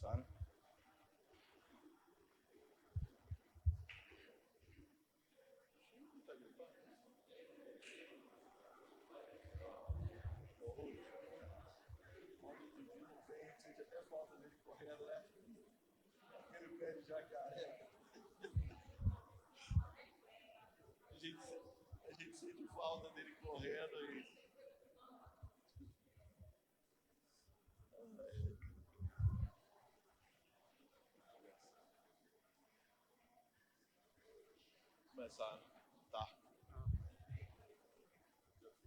Sara. A gente sente falta dele correndo aí. Começar, tá.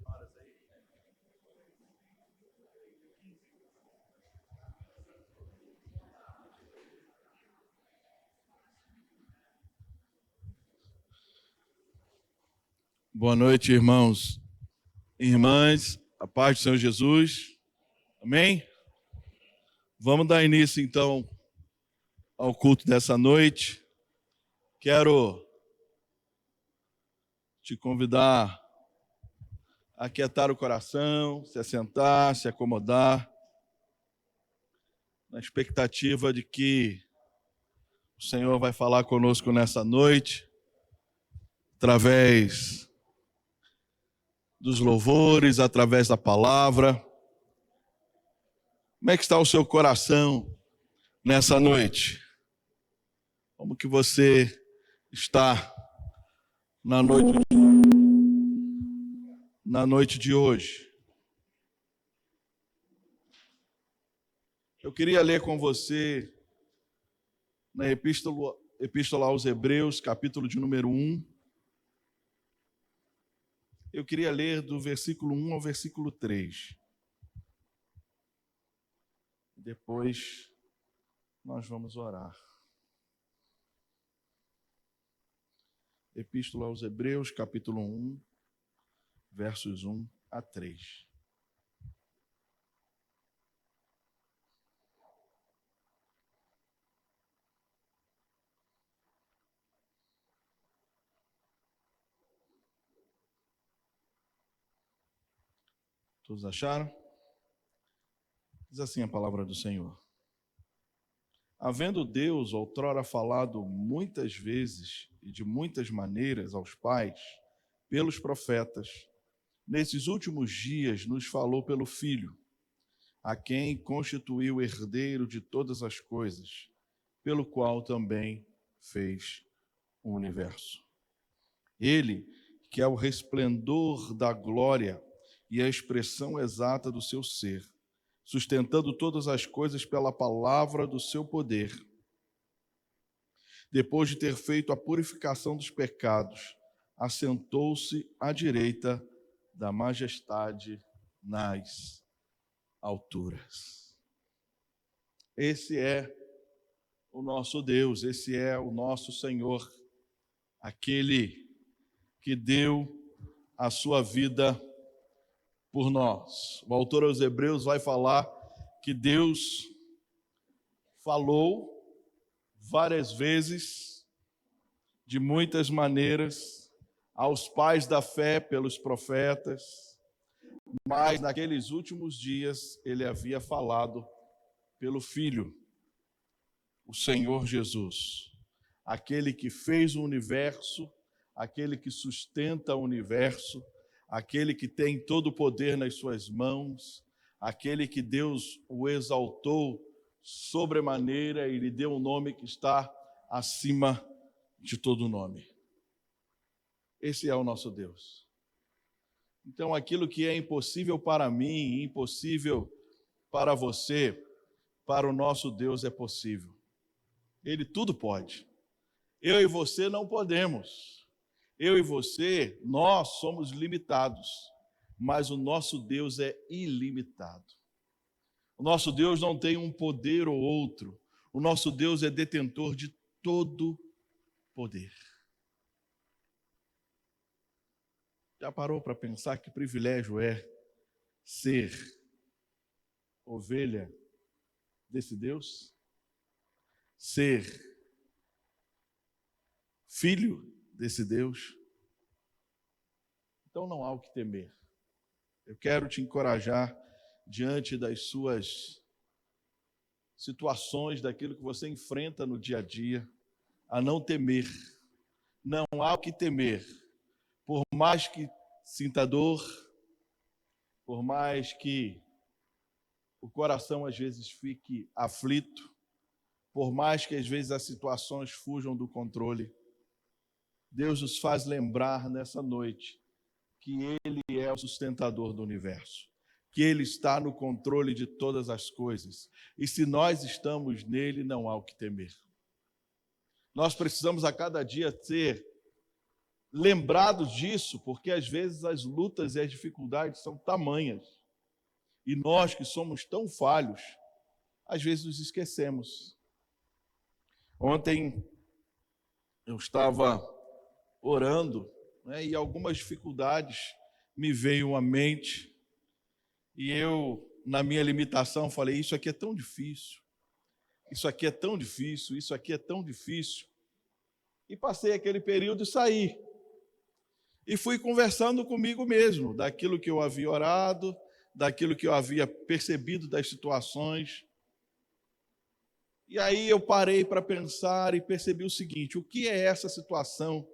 Horas aí. Boa noite, irmãos e irmãs. A paz do Senhor Jesus. Amém? Vamos dar início, então, ao culto dessa noite. Quero te convidar a aquietar o coração, se assentar, se acomodar, na expectativa de que o Senhor vai falar conosco nessa noite, através dos louvores, através da palavra. Como é que está o seu coração nessa noite? Como que você está na noite de hoje? Eu queria ler com você na Epístola aos Hebreus, capítulo de número 1. Eu queria ler do versículo 1 ao versículo 3. Depois nós vamos orar. Epístola aos Hebreus, capítulo 1, versos 1 a 3. Todos acharam? Diz assim a palavra do Senhor. Havendo Deus outrora falado muitas vezes e de muitas maneiras aos pais, pelos profetas, nesses últimos dias nos falou pelo Filho, a quem constituiu herdeiro de todas as coisas, pelo qual também fez o universo. Ele, que é o resplendor da glória e a expressão exata do seu ser, sustentando todas as coisas pela palavra do seu poder, depois de ter feito a purificação dos pecados, assentou-se à direita da majestade nas alturas. Esse é o nosso Deus, esse é o nosso Senhor, aquele que deu a sua vida por nós. O autor aos Hebreus vai falar que Deus falou várias vezes, de muitas maneiras, aos pais da fé pelos profetas, mas naqueles últimos dias ele havia falado pelo Filho, o Senhor Jesus, aquele que fez o universo, aquele que sustenta o universo, aquele que tem todo o poder nas suas mãos, aquele que Deus o exaltou sobremaneira e lhe deu um nome que está acima de todo nome. Esse é o nosso Deus. Então, aquilo que é impossível para mim, impossível para você, para o nosso Deus é possível. Ele tudo pode. Eu e você não podemos. Eu e você, nós somos limitados, mas o nosso Deus é ilimitado. O nosso Deus não tem um poder ou outro. O nosso Deus é detentor de todo poder. Já parou para pensar que privilégio é ser ovelha desse Deus? Ser filho desse Deus? Então não há o que temer. Eu quero te encorajar diante das suas situações, daquilo que você enfrenta no dia a dia, a não temer. Não há o que temer. Por mais que sinta dor, por mais que o coração às vezes fique aflito, por mais que às vezes as situações fujam do controle, Deus nos faz lembrar nessa noite que Ele é o sustentador do universo, que Ele está no controle de todas as coisas. E se nós estamos nele, não há o que temer. Nós precisamos a cada dia ser lembrados disso, porque às vezes as lutas e as dificuldades são tamanhas. E nós que somos tão falhos, às vezes nos esquecemos. Ontem eu estava orando, né, e algumas dificuldades me veio à mente. E eu, na minha limitação, falei, isso aqui é tão difícil, isso aqui é tão difícil, isso aqui é tão difícil. E passei aquele período e saí. E fui conversando comigo mesmo, daquilo que eu havia orado, daquilo que eu havia percebido das situações. E aí eu parei para pensar e percebi o seguinte: o que é essa situação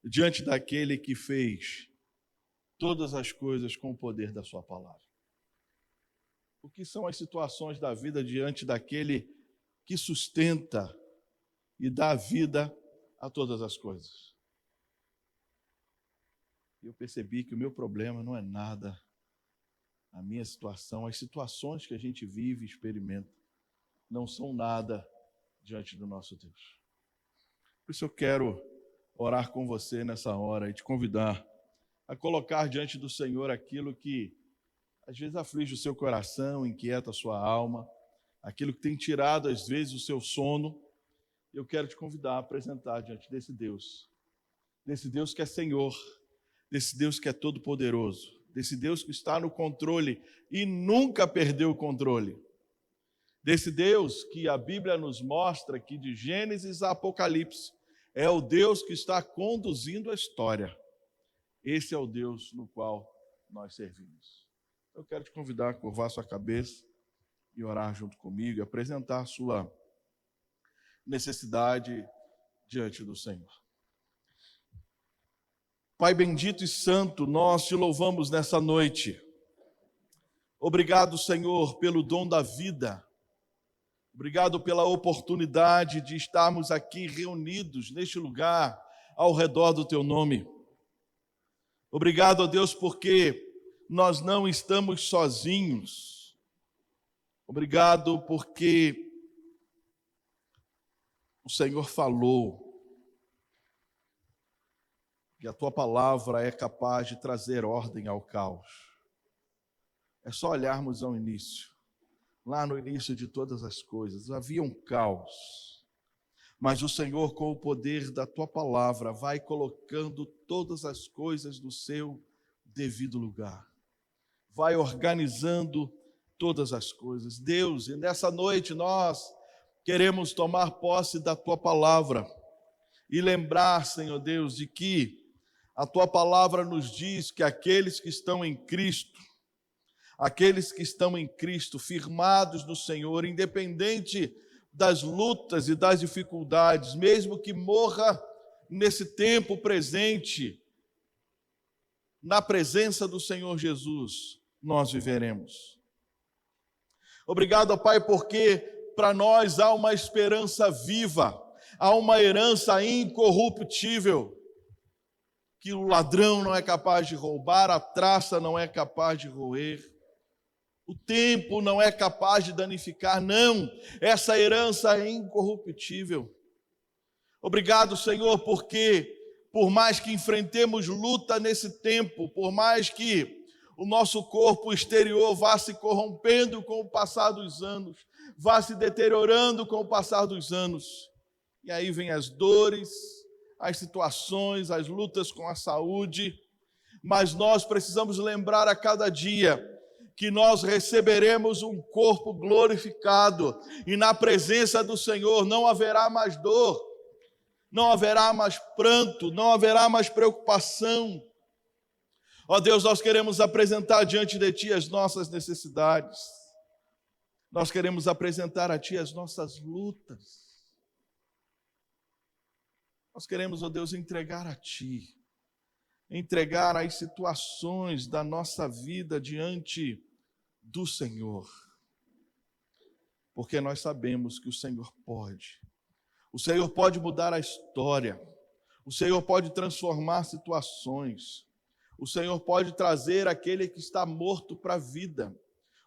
diante daquele que fez todas as coisas com o poder da sua palavra? O que são as situações da vida diante daquele que sustenta e dá vida a todas as coisas? Eu percebi que o meu problema não é nada, a minha situação, as situações que a gente vive e experimenta, não são nada diante do nosso Deus. Por isso eu quero orar com você nessa hora e te convidar a colocar diante do Senhor aquilo que às vezes aflige o seu coração, inquieta a sua alma, aquilo que tem tirado às vezes o seu sono. Eu quero te convidar a apresentar diante desse Deus que é Senhor, desse Deus que é todo-poderoso, desse Deus que está no controle e nunca perdeu o controle, desse Deus que a Bíblia nos mostra que de Gênesis a Apocalipse é o Deus que está conduzindo a história. Esse é o Deus no qual nós servimos. Eu quero te convidar a curvar sua cabeça e orar junto comigo e apresentar a sua necessidade diante do Senhor. Pai bendito e santo, nós te louvamos nessa noite. Obrigado, Senhor, pelo dom da vida. Obrigado pela oportunidade de estarmos aqui reunidos neste lugar ao redor do teu nome. Obrigado, ó Deus, porque nós não estamos sozinhos. Obrigado porque o Senhor falou que a tua palavra é capaz de trazer ordem ao caos. É só olharmos ao início. Lá no início de todas as coisas havia um caos, mas o Senhor, com o poder da tua palavra, vai colocando todas as coisas no seu devido lugar, vai organizando todas as coisas. Deus, e nessa noite nós queremos tomar posse da tua palavra e lembrar, Senhor Deus, de que a tua palavra nos diz que aqueles que estão em Cristo, firmados no Senhor, independente das lutas e das dificuldades, mesmo que morra nesse tempo presente, na presença do Senhor Jesus, nós viveremos. Obrigado, ó Pai, porque para nós há uma esperança viva, há uma herança incorruptível, que o ladrão não é capaz de roubar, a traça não é capaz de roer, o tempo não é capaz de danificar, não, essa herança é incorruptível. Obrigado, Senhor, porque por mais que enfrentemos luta nesse tempo, por mais que o nosso corpo exterior vá se corrompendo com o passar dos anos, vá se deteriorando com o passar dos anos, e aí vem as dores, as situações, as lutas com a saúde, mas nós precisamos lembrar a cada dia que nós receberemos um corpo glorificado, e na presença do Senhor não haverá mais dor, não haverá mais pranto, não haverá mais preocupação. Ó Deus, nós queremos apresentar diante de Ti as nossas necessidades. Nós queremos apresentar a Ti as nossas lutas. Nós queremos, ó Deus, entregar a Ti, entregar as situações da nossa vida diante do Senhor, porque nós sabemos que o Senhor pode mudar a história, o Senhor pode transformar situações, o Senhor pode trazer aquele que está morto para a vida,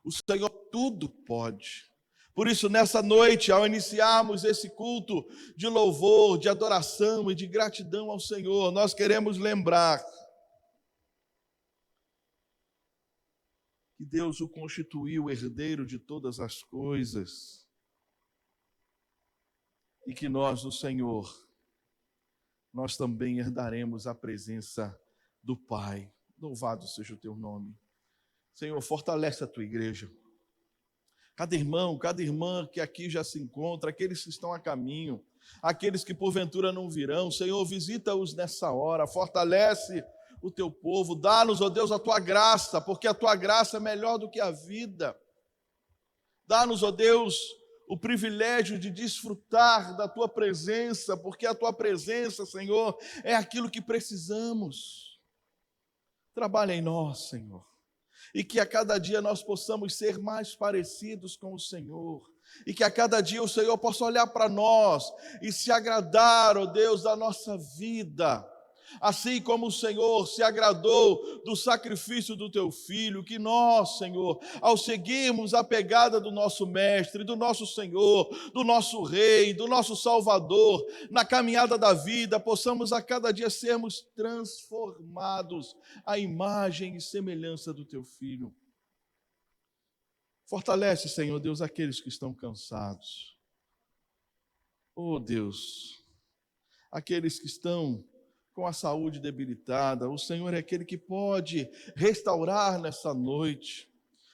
o Senhor tudo pode. Por isso, nessa noite, ao iniciarmos esse culto de louvor, de adoração e de gratidão ao Senhor, nós queremos lembrar que Deus o constituiu herdeiro de todas as coisas e que nós, no Senhor, nós também herdaremos a presença do Pai. Louvado seja o Teu nome. Senhor, fortalece a Tua igreja. Cada irmão, cada irmã que aqui já se encontra, aqueles que estão a caminho, aqueles que porventura não virão, Senhor, visita-os nessa hora, fortalece o Teu povo, dá-nos, ó Deus, a Tua graça, porque a Tua graça é melhor do que a vida. Dá-nos, ó Deus, o privilégio de desfrutar da Tua presença, porque a Tua presença, Senhor, é aquilo que precisamos. Trabalha em nós, Senhor, e que a cada dia nós possamos ser mais parecidos com o Senhor, e que a cada dia o Senhor possa olhar para nós e se agradar, ó Deus, da nossa vida, assim como o Senhor se agradou do sacrifício do Teu Filho, que nós, Senhor, ao seguirmos a pegada do nosso Mestre, do nosso Senhor, do nosso Rei, do nosso Salvador, na caminhada da vida, possamos a cada dia sermos transformados à imagem e semelhança do Teu Filho. Fortalece, Senhor Deus, aqueles que estão cansados. Oh Deus, aqueles que estão com a saúde debilitada, o Senhor é aquele que pode restaurar nessa noite.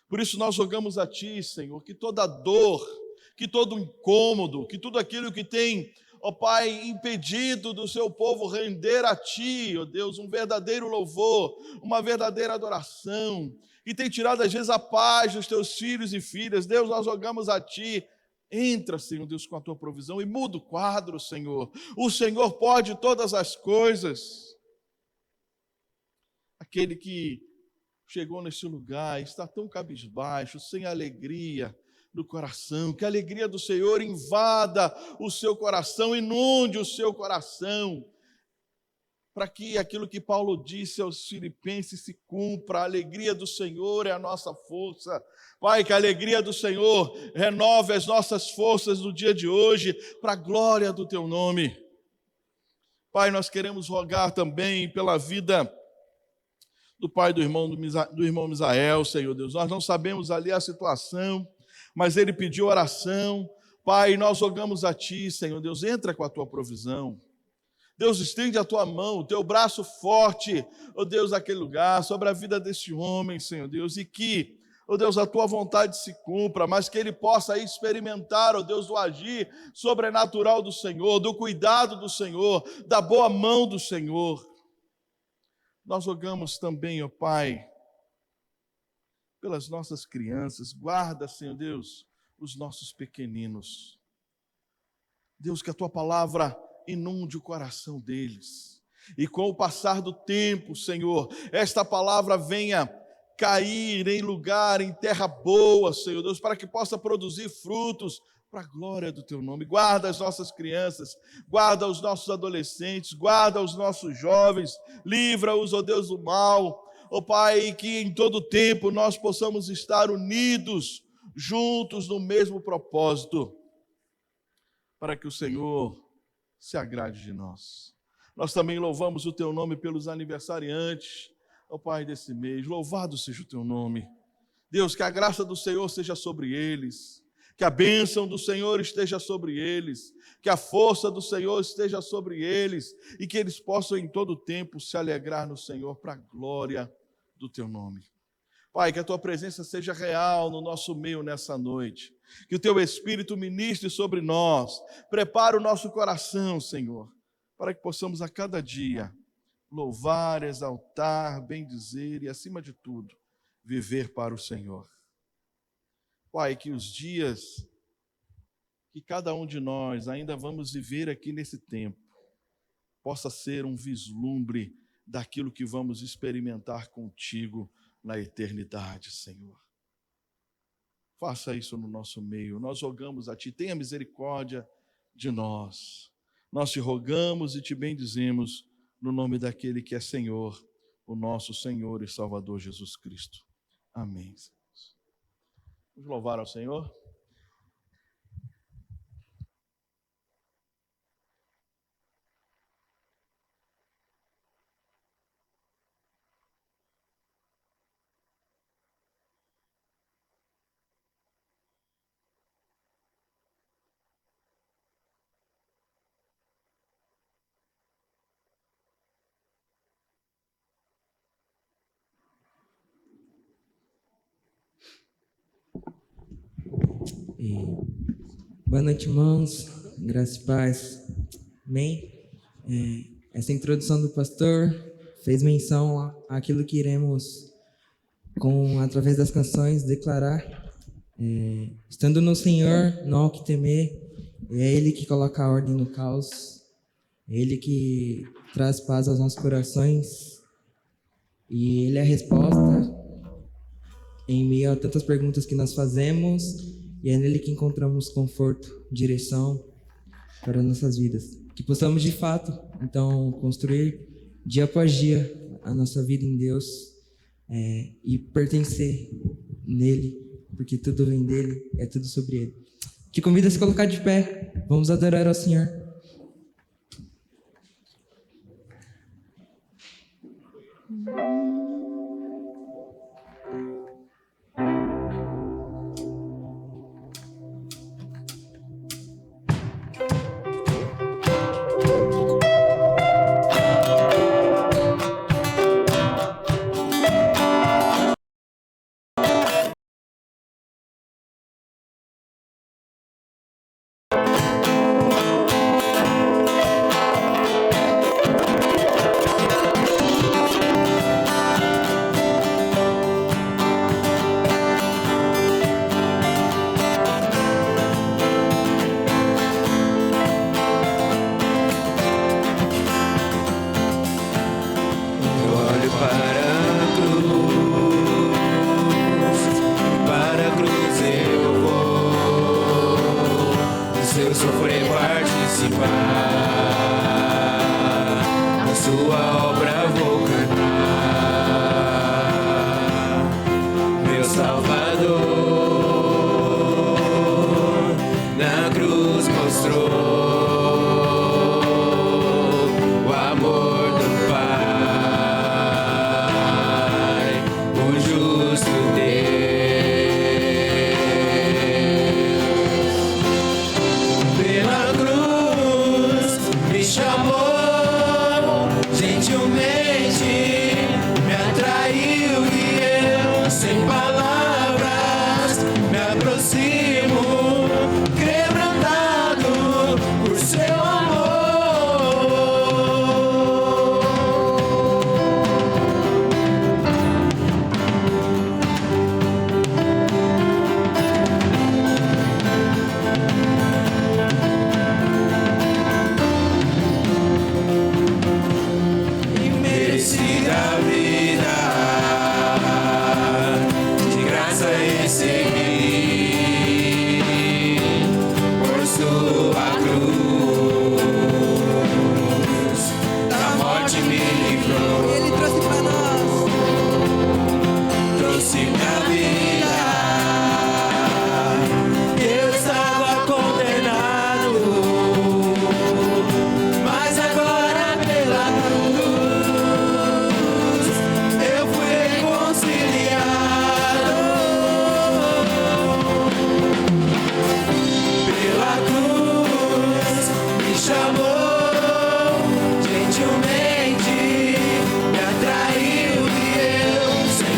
Por isso nós rogamos a Ti, Senhor, que toda dor, que todo incômodo, que tudo aquilo que tem, ó Pai, impedido do Seu povo render a Ti, ó Deus, um verdadeiro louvor, uma verdadeira adoração, que tem tirado às vezes a paz dos Teus filhos e filhas, Deus, nós rogamos a Ti. Entra, Senhor Deus, com a Tua provisão e muda o quadro, Senhor. O Senhor pode todas as coisas. Aquele que chegou nesse lugar está tão cabisbaixo, sem alegria no coração, que a alegria do Senhor invada o seu coração, inunde o seu coração, para que aquilo que Paulo disse aos Filipenses se cumpra. A alegria do Senhor é a nossa força. Pai, que a alegria do Senhor renove as nossas forças no dia de hoje, para a glória do Teu nome. Pai, nós queremos rogar também pela vida do pai do irmão Misael, Senhor Deus. Nós não sabemos ali a situação, mas ele pediu oração. Pai, nós rogamos a Ti, Senhor Deus, entra com a Tua provisão. Deus, estende a Tua mão, o Teu braço forte, ó Deus, naquele lugar, sobre a vida desse homem, Senhor Deus, e que, ó Deus, a Tua vontade se cumpra, mas que ele possa experimentar, ó Deus, do agir sobrenatural do Senhor, do cuidado do Senhor, da boa mão do Senhor. Nós rogamos também, ó Pai, pelas nossas crianças, guarda, Senhor Deus, os nossos pequeninos. Deus, que a Tua palavra inunde o coração deles, e com o passar do tempo, Senhor, esta palavra venha cair em lugar, em terra boa, Senhor Deus, para que possa produzir frutos para a glória do Teu nome. Guarda as nossas crianças, guarda os nossos adolescentes, guarda os nossos jovens, livra-os, ó Deus, do mal, ó Pai, que em todo tempo nós possamos estar unidos, juntos no mesmo propósito, para que o Senhor se agrade de nós. Nós também louvamos o Teu nome pelos aniversariantes, ó Pai, desse mês. Louvado seja o Teu nome. Deus, que a graça do Senhor seja sobre eles, que a bênção do Senhor esteja sobre eles, que a força do Senhor esteja sobre eles, e que eles possam em todo tempo se alegrar no Senhor, para a glória do Teu nome. Pai, que a Tua presença seja real no nosso meio nessa noite, que o Teu Espírito ministre sobre nós, prepare o nosso coração, Senhor, para que possamos a cada dia louvar, exaltar, bendizer e, acima de tudo, viver para o Senhor. Pai, que os dias que cada um de nós ainda vamos viver aqui nesse tempo possa ser um vislumbre daquilo que vamos experimentar contigo na eternidade, Senhor. Faça isso no nosso meio. Nós rogamos a Ti, tenha misericórdia de nós. Nós te rogamos e te bendizemos no nome daquele que é Senhor, o nosso Senhor e Salvador Jesus Cristo. Amém. Vamos louvar ao Senhor. Boa noite, irmãos. Graça e paz. Amém? Essa introdução do pastor fez menção àquilo que iremos, através das canções, declarar. Estando no Senhor, não há o que temer. É Ele que coloca a ordem no caos. É Ele que traz paz aos nossos corações. E Ele é a resposta em meio a tantas perguntas que nós fazemos. E é nele que encontramos conforto, direção para nossas vidas. Que possamos, de fato, então, construir dia após dia a nossa vida em Deus e pertencer nele, porque tudo vem dele, é tudo sobre ele. Te convido a se colocar de pé. Vamos adorar ao Senhor. Me atraiu e eu, sem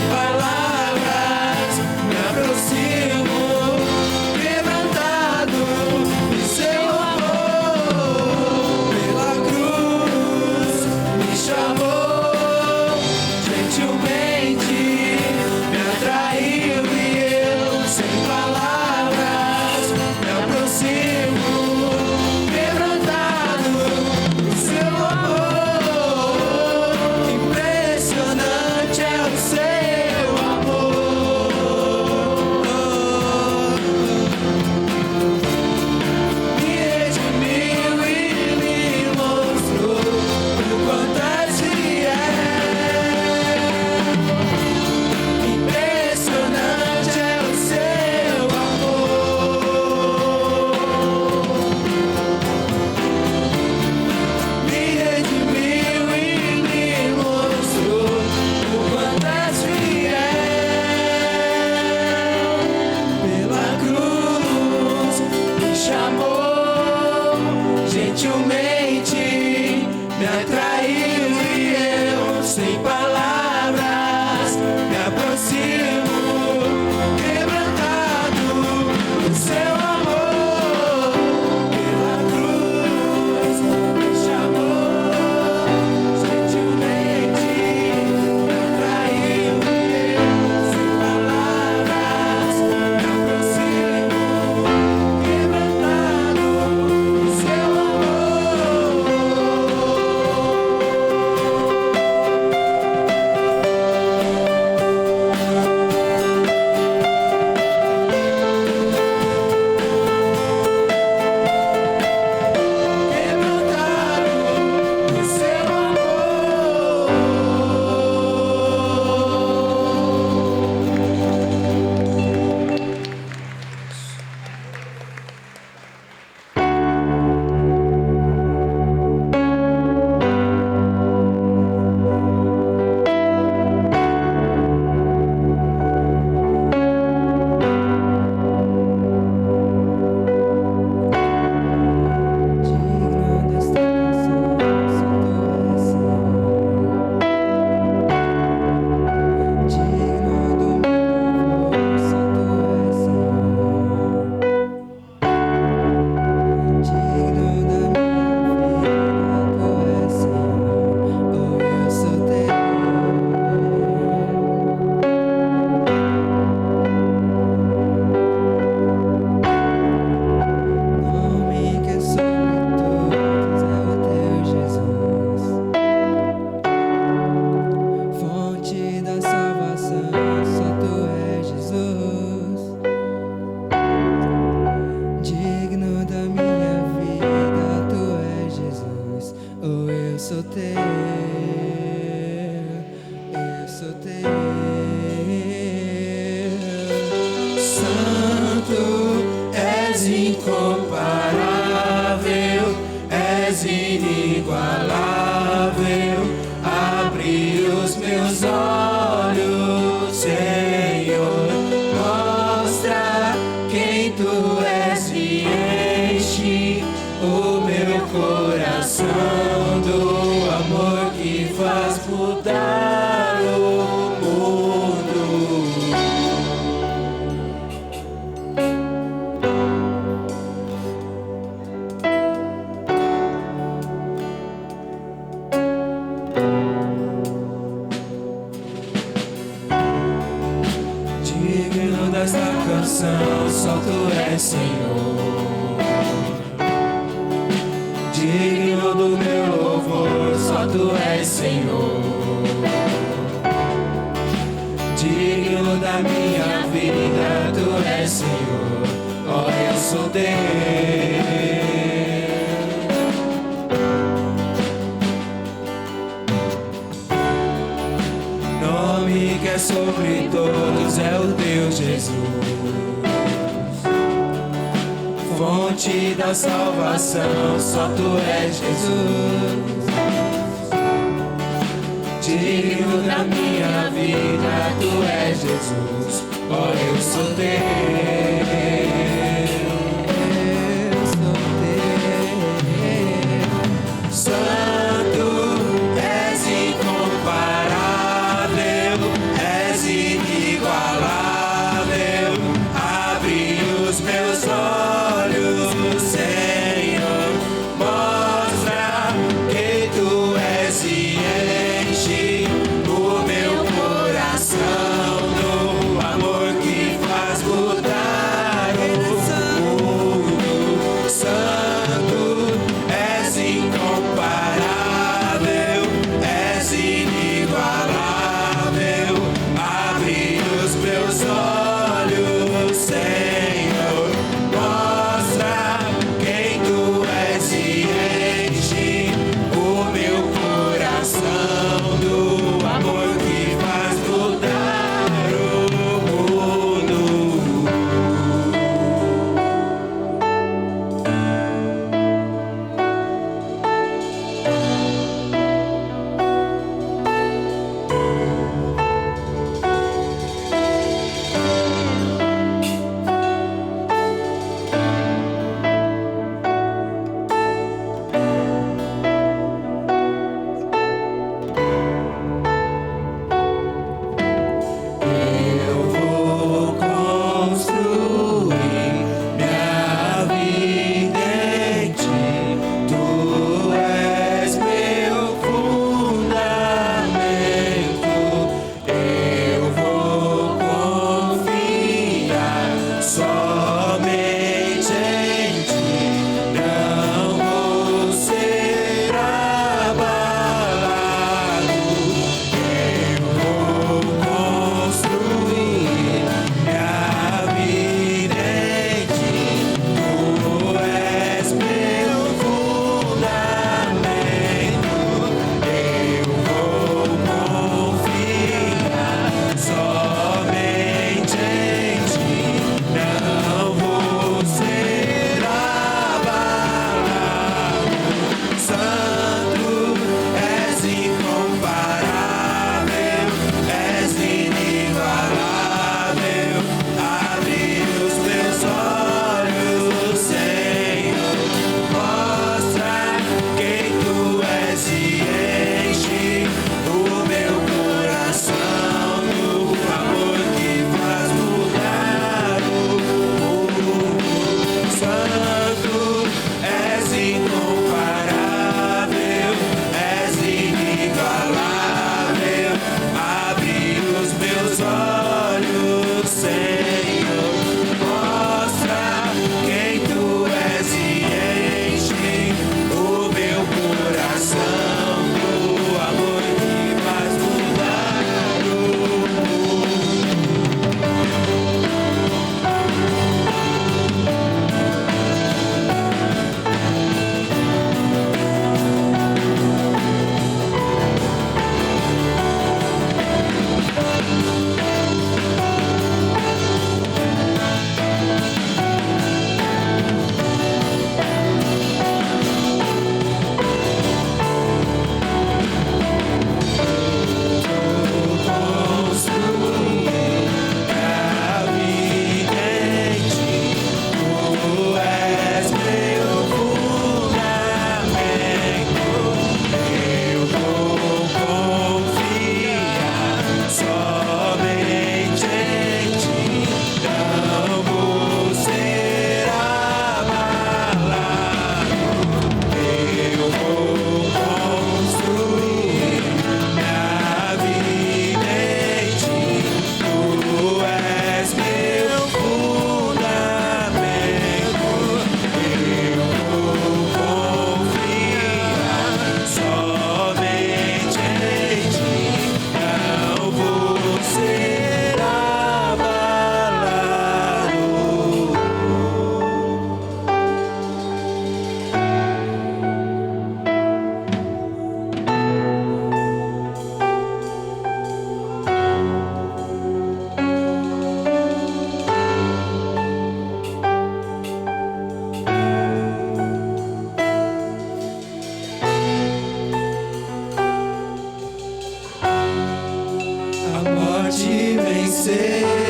palavras, Santo, és incomparável, és inigualável. Abre os meus olhos, Senhor, mostra quem tu és e enche o meu coração do amor que faz mudar o mundo. Digno desta canção, só tu és, Senhor. Digno do meu louvor, só tu és, Senhor. Digno da minha vida, tu és, Senhor. Ó, eu sou teu. Nome que é sobre todos é o teu Jesus. Fonte da salvação, só tu és, Jesus. Digno da minha vida, tu és, Jesus. Ó, eu sou teu. Eu sou teu. Santo, és incomparável, és inigualável. Abre os meus olhos, Senhor, mostra quem tu és e enche o meu coração do amor que faz mudar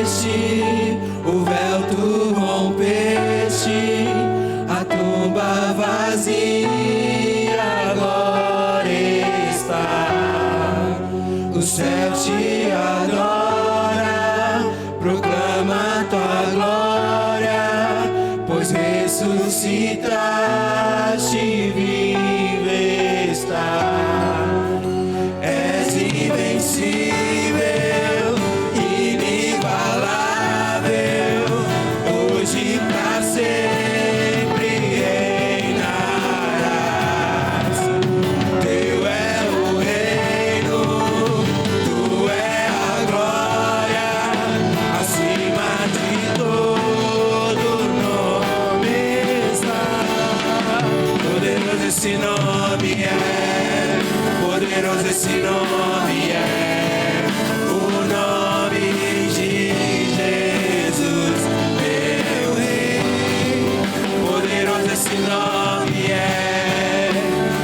o véu tu rompeste, a tumba vazia agora está. O céu te adora, proclama tua glória, pois ressuscitaste, vive está. És invencível, inigualável, hoje pra sempre reinarás. Teu é o reino, tu é a glória, acima de todo nome está. Poderoso esse nome é, poderoso esse nome é, o nome de Jesus, meu Rei. Poderoso esse nome é,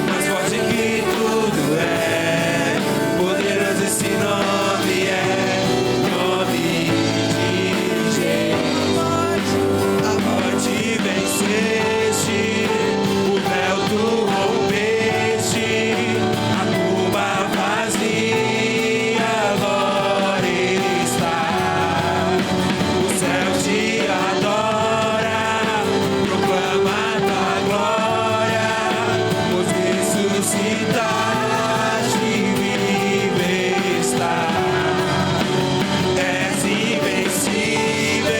mais forte que tudo é. Poderoso esse nome é, nome de Jesus. A morte venceste, o véu tu rompeste, a tumba vazia agora está. O céu te adora, proclama tua glória, pois ressuscitaste, vive está. És invencível,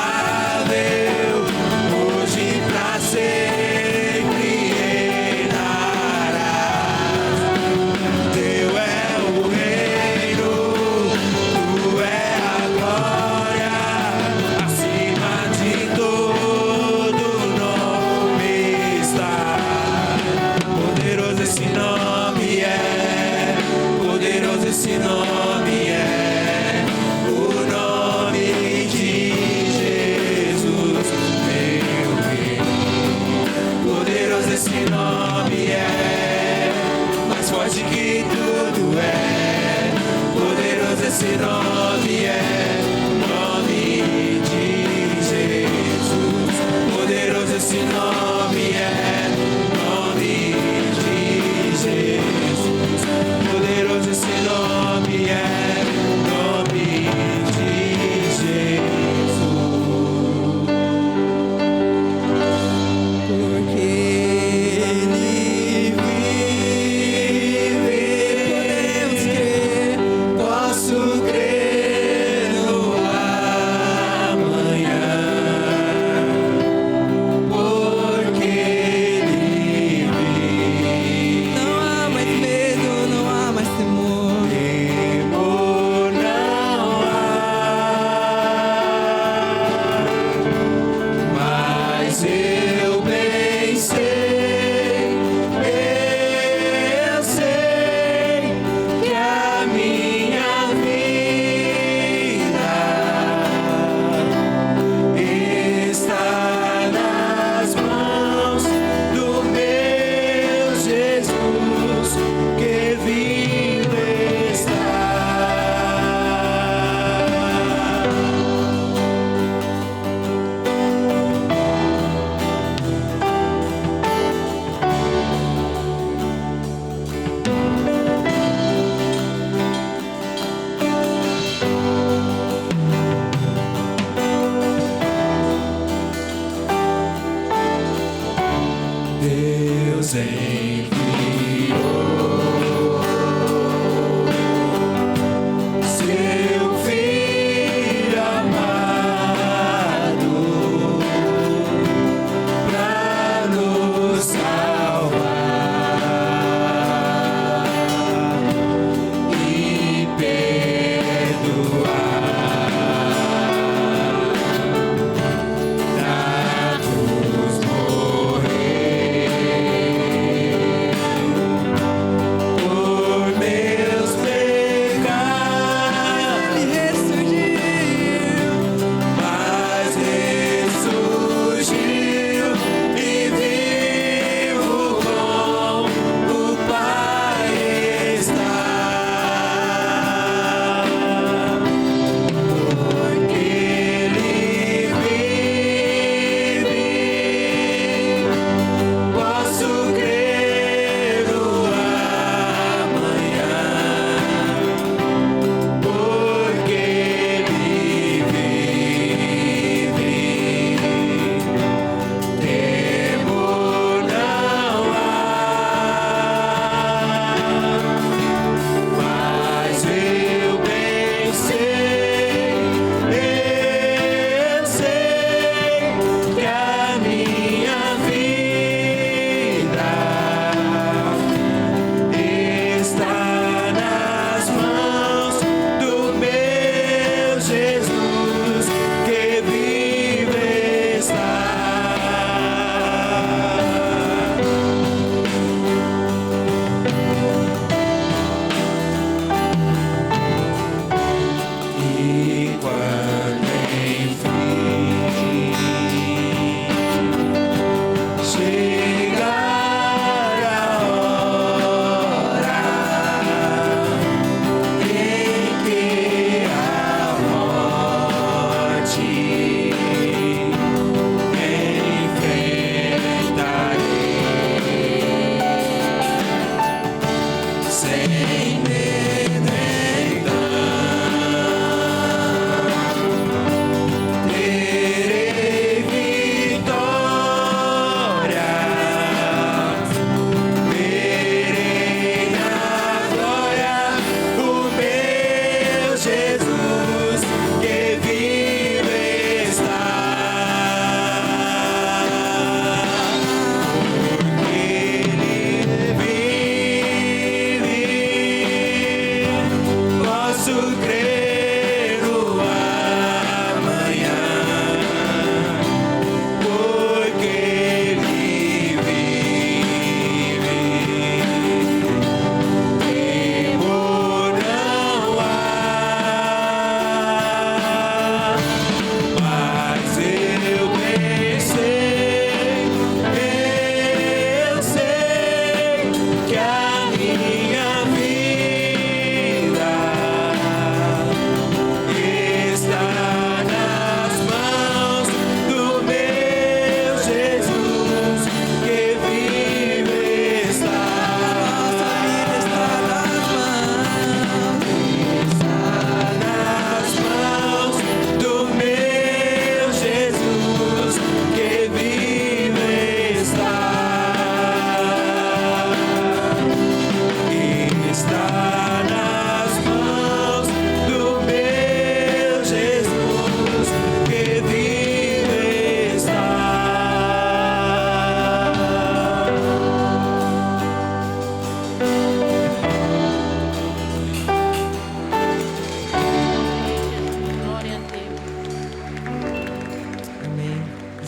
inigualável, hoje pra sempre reinarás. Teu é o reino, tu é a glória, acima de todo nome está. Poderoso esse nome é, poderoso esse nome é, o nome de Jesus, meu Rei. Poderoso esse nome é, mais forte que tudo é. Poderoso esse nome é, nome de Jesus. Poderoso esse nome é, nome de Jesus. Poderoso esse nome é, nome de Jesus. Porque Ele vive, podemos crer, posso crer no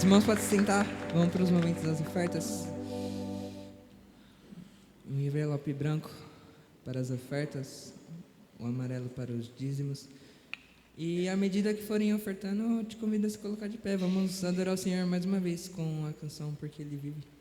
irmãos podem se sentar, vamos para os momentos das ofertas. Um envelope branco para as ofertas, um amarelo para os dízimos. E à medida que forem ofertando, eu te convido a se colocar de pé. Vamos adorar o Senhor mais uma vez com a canção Porque Ele Vive.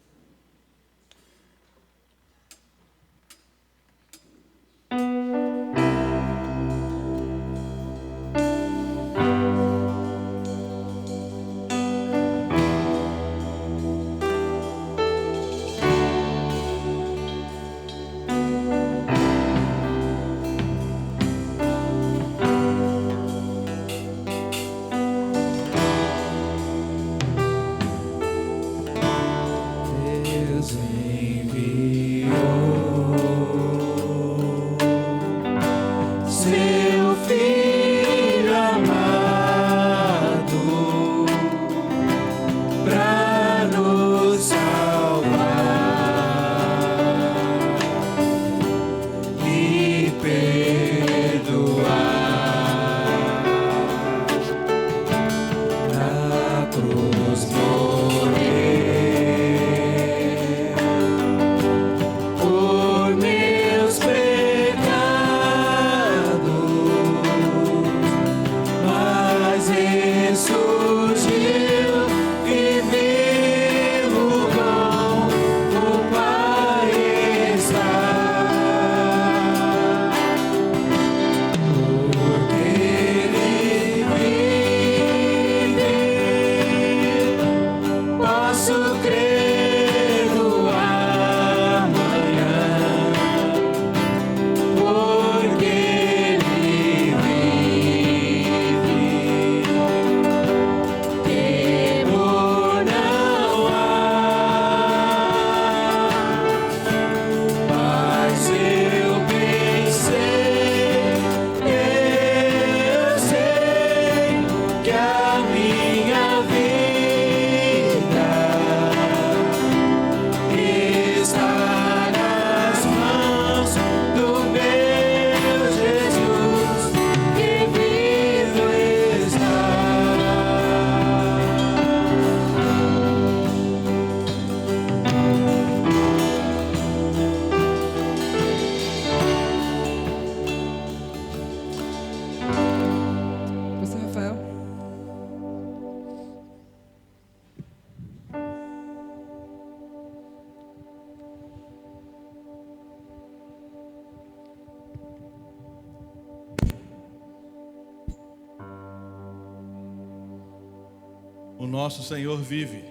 O nosso Senhor vive.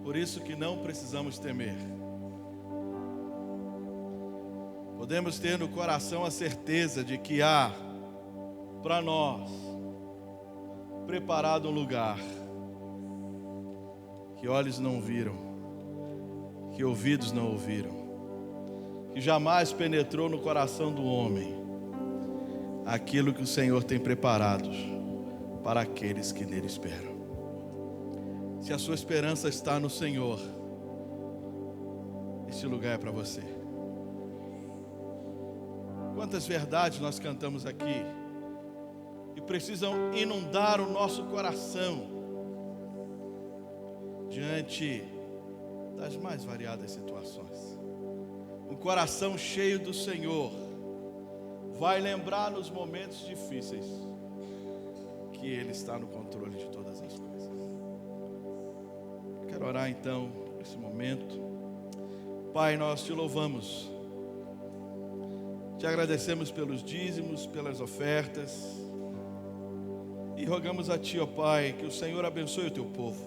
Por isso que não precisamos temer. Podemos ter no coração a certeza de que há para nós preparado um lugar que olhos não viram, que ouvidos não ouviram, que jamais penetrou no coração do homem aquilo que o Senhor tem preparado para aqueles que nele esperam. Se a sua esperança está no Senhor, este lugar é para você. Quantas verdades nós cantamos aqui e precisam inundar o nosso coração diante das mais variadas situações. Um coração cheio do Senhor vai lembrar nos momentos difíceis que Ele está no controle de todas as coisas. Quero orar então nesse momento. Pai, nós te louvamos, te agradecemos pelos dízimos, pelas ofertas, e rogamos a Ti, ó Pai, que o Senhor abençoe o Teu povo,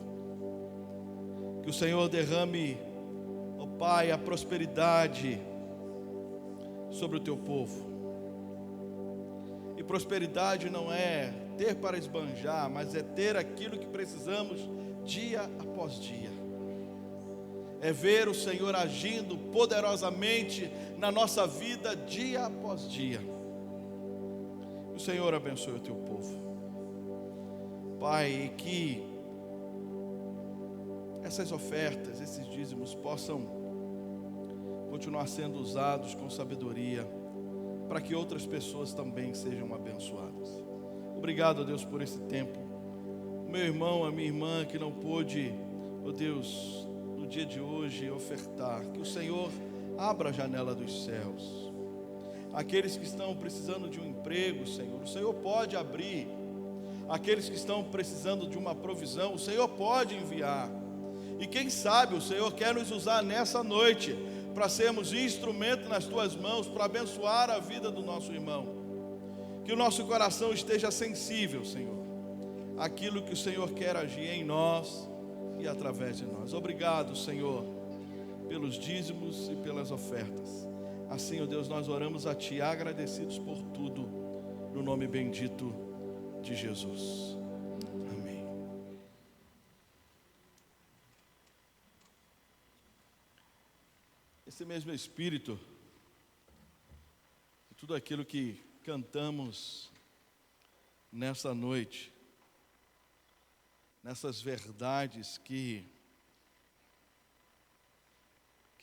que o Senhor derrame, ó Pai, a prosperidade sobre o Teu povo. E prosperidade não é ter para esbanjar, mas é ter aquilo que precisamos dia após dia. É ver o Senhor agindo poderosamente na nossa vida dia após dia. O Senhor abençoe o Teu povo, Pai, e que essas ofertas, esses dízimos possam continuar sendo usados com sabedoria, para que outras pessoas também sejam abençoadas. Obrigado, Deus, por esse tempo o meu irmão, a minha irmã que não pôde, ó Deus, no dia de hoje ofertar, que o Senhor abra a janela dos céus. Aqueles que estão precisando de um emprego, Senhor, o Senhor pode abrir. Aqueles que estão precisando de uma provisão, o Senhor pode enviar. E quem sabe o Senhor quer nos usar nessa noite para sermos instrumento nas tuas mãos, para abençoar a vida do nosso irmão. Que o nosso coração esteja sensível, Senhor, àquilo que o Senhor quer agir em nós e através de nós. Obrigado, Senhor, pelos dízimos e pelas ofertas. Assim, ó Deus, nós oramos a Ti, agradecidos por tudo, no nome bendito de Jesus. Amém. Esse mesmo Espírito, e tudo aquilo que cantamos nessa noite, nessas verdades que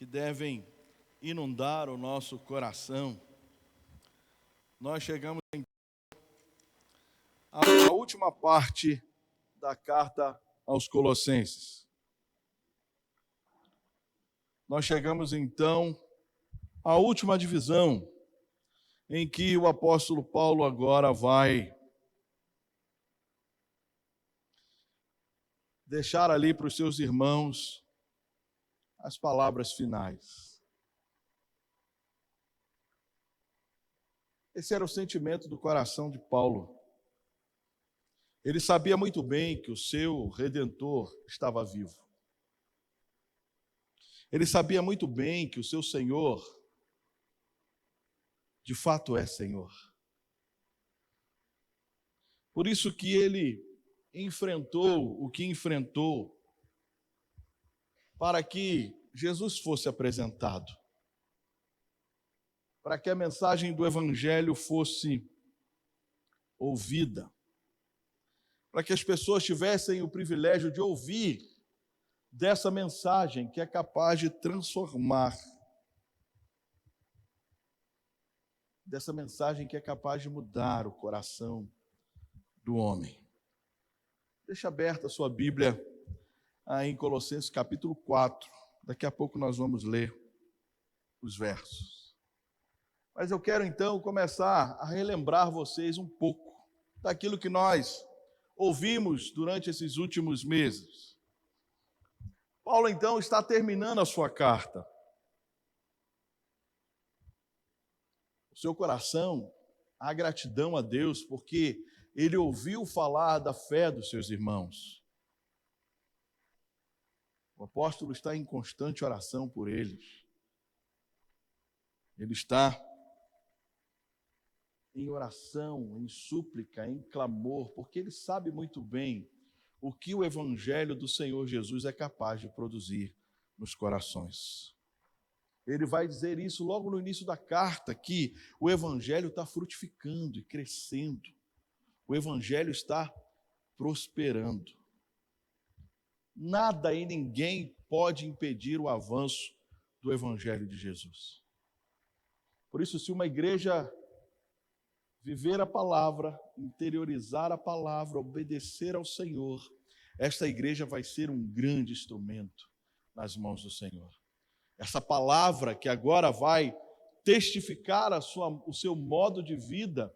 devem inundar o nosso coração, nós chegamos à última parte da carta aos Colossenses. Nós chegamos então à última divisão, em que o apóstolo Paulo agora vai deixar ali para os seus irmãos as palavras finais. Esse era o sentimento do coração de Paulo. Ele sabia muito bem que o seu Redentor estava vivo. Ele sabia muito bem que o seu Senhor, de fato, é Senhor. Por isso que ele enfrentou o que enfrentou, para que Jesus fosse apresentado, para que a mensagem do Evangelho fosse ouvida, para que as pessoas tivessem o privilégio de ouvir dessa mensagem que é capaz de transformar, dessa mensagem que é capaz de mudar o coração do homem. Deixa aberta a sua Bíblia aí em Colossenses capítulo 4. Daqui a pouco nós vamos ler os versos. Mas eu quero então começar a relembrar vocês um pouco daquilo que nós ouvimos durante esses últimos meses. Paulo então está terminando a sua carta. O seu coração, a gratidão a Deus, porque ele ouviu falar da fé dos seus irmãos. O apóstolo está em constante oração por eles. Ele está em oração, em súplica, em clamor, porque ele sabe muito bem o que o Evangelho do Senhor Jesus é capaz de produzir nos corações. Ele vai dizer isso logo no início da carta, que o Evangelho está frutificando e crescendo. O Evangelho está prosperando. Nada e ninguém pode impedir o avanço do Evangelho de Jesus. Por isso, se uma igreja viver a palavra, interiorizar a palavra, obedecer ao Senhor, esta igreja vai ser um grande instrumento nas mãos do Senhor. Essa palavra que agora vai testificar o seu modo de vida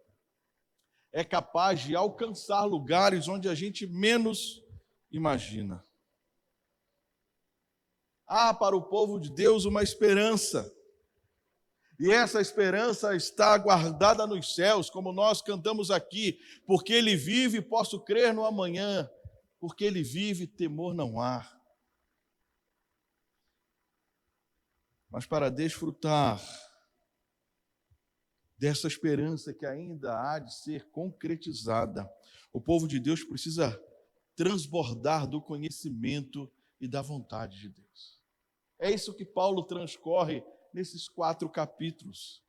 é capaz de alcançar lugares onde a gente menos imagina. Há para o povo de Deus uma esperança. E essa esperança está guardada nos céus, como nós cantamos aqui, porque Ele vive, posso crer no amanhã, porque Ele vive, temor não há. Mas para desfrutar dessa esperança que ainda há de ser concretizada, o povo de Deus precisa transbordar do conhecimento e da vontade de Deus. É isso que Paulo transcorre nesses 4 capítulos.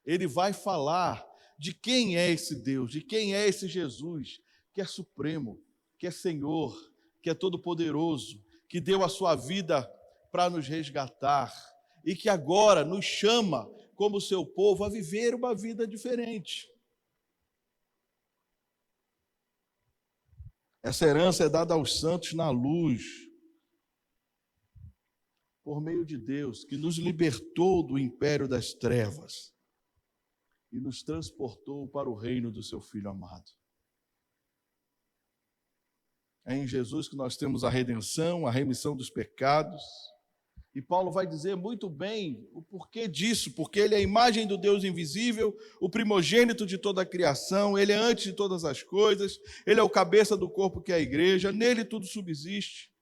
Ele vai falar de quem é esse Deus, de quem é esse Jesus, que é supremo, que é Senhor, que é todo-poderoso, que deu a sua vida para nos resgatar e que agora nos chama, como seu povo, a viver uma vida diferente. Essa herança é dada aos santos na luz, por meio de Deus, que nos libertou do império das trevas e nos transportou para o reino do seu Filho amado. É em Jesus que nós temos a redenção, a remissão dos pecados. E Paulo vai dizer muito bem o porquê disso, porque ele é a imagem do Deus invisível, o primogênito de toda a criação, ele é antes de todas as coisas, ele é o cabeça do corpo que é a igreja, nele tudo subsiste,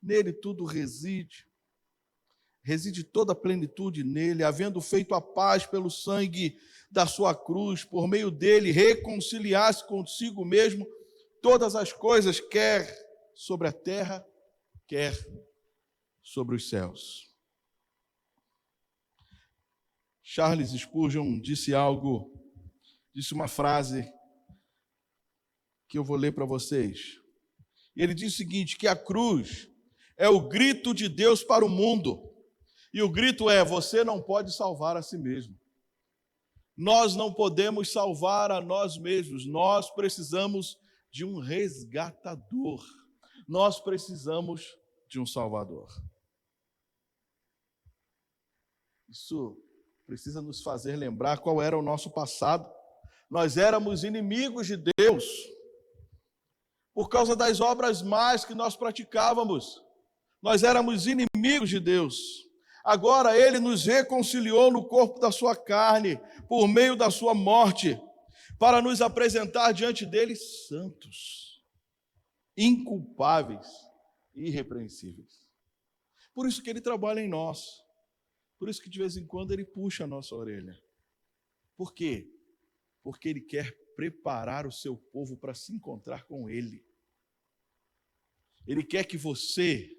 nele tudo reside toda a plenitude nele, havendo feito a paz pelo sangue da sua cruz, por meio dele reconciliar-se consigo mesmo todas as coisas, quer sobre a terra, quer sobre os céus. Charles Spurgeon disse uma frase que eu vou ler para vocês. Ele diz o seguinte, que a cruz é o grito de Deus para o mundo. E o grito é, você não pode salvar a si mesmo. Nós não podemos salvar a nós mesmos. Nós precisamos de um resgatador. Nós precisamos de um Salvador. Isso precisa nos fazer lembrar qual era o nosso passado. Nós éramos inimigos de Deus por causa das obras más que nós praticávamos. Nós éramos inimigos de Deus. Agora Ele nos reconciliou no corpo da sua carne, por meio da sua morte, para nos apresentar diante dele santos, inculpáveis e irrepreensíveis. Por isso que Ele trabalha em nós. Por isso que de vez em quando Ele puxa a nossa orelha. Por quê? Porque Ele quer preparar o seu povo para se encontrar com Ele. Ele quer que você,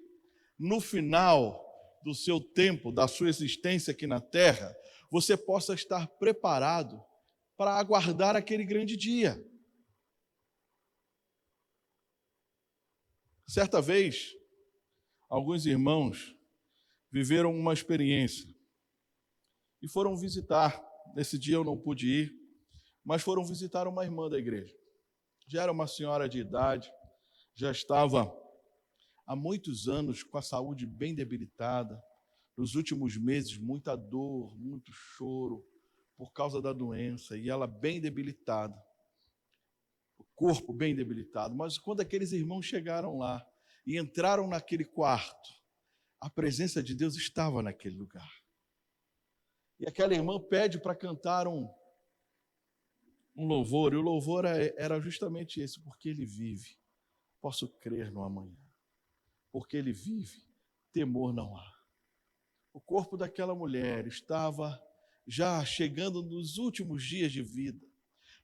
no final do seu tempo, da sua existência aqui na terra, você possa estar preparado para aguardar aquele grande dia. Certa vez, alguns irmãos viveram uma experiência e foram visitar. Nesse dia eu não pude ir, mas foram visitar uma irmã da igreja. Já era uma senhora de idade, já estava há muitos anos com a saúde bem debilitada, nos últimos meses muita dor, muito choro por causa da doença, e ela bem debilitada, o corpo bem debilitado. Mas quando aqueles irmãos chegaram lá e entraram naquele quarto, a presença de Deus estava naquele lugar. E aquela irmã pede para cantar um louvor, e o louvor era justamente esse, porque Ele vive, posso crer no amanhã. Porque Ele vive, temor não há. O corpo daquela mulher estava já chegando nos últimos dias de vida,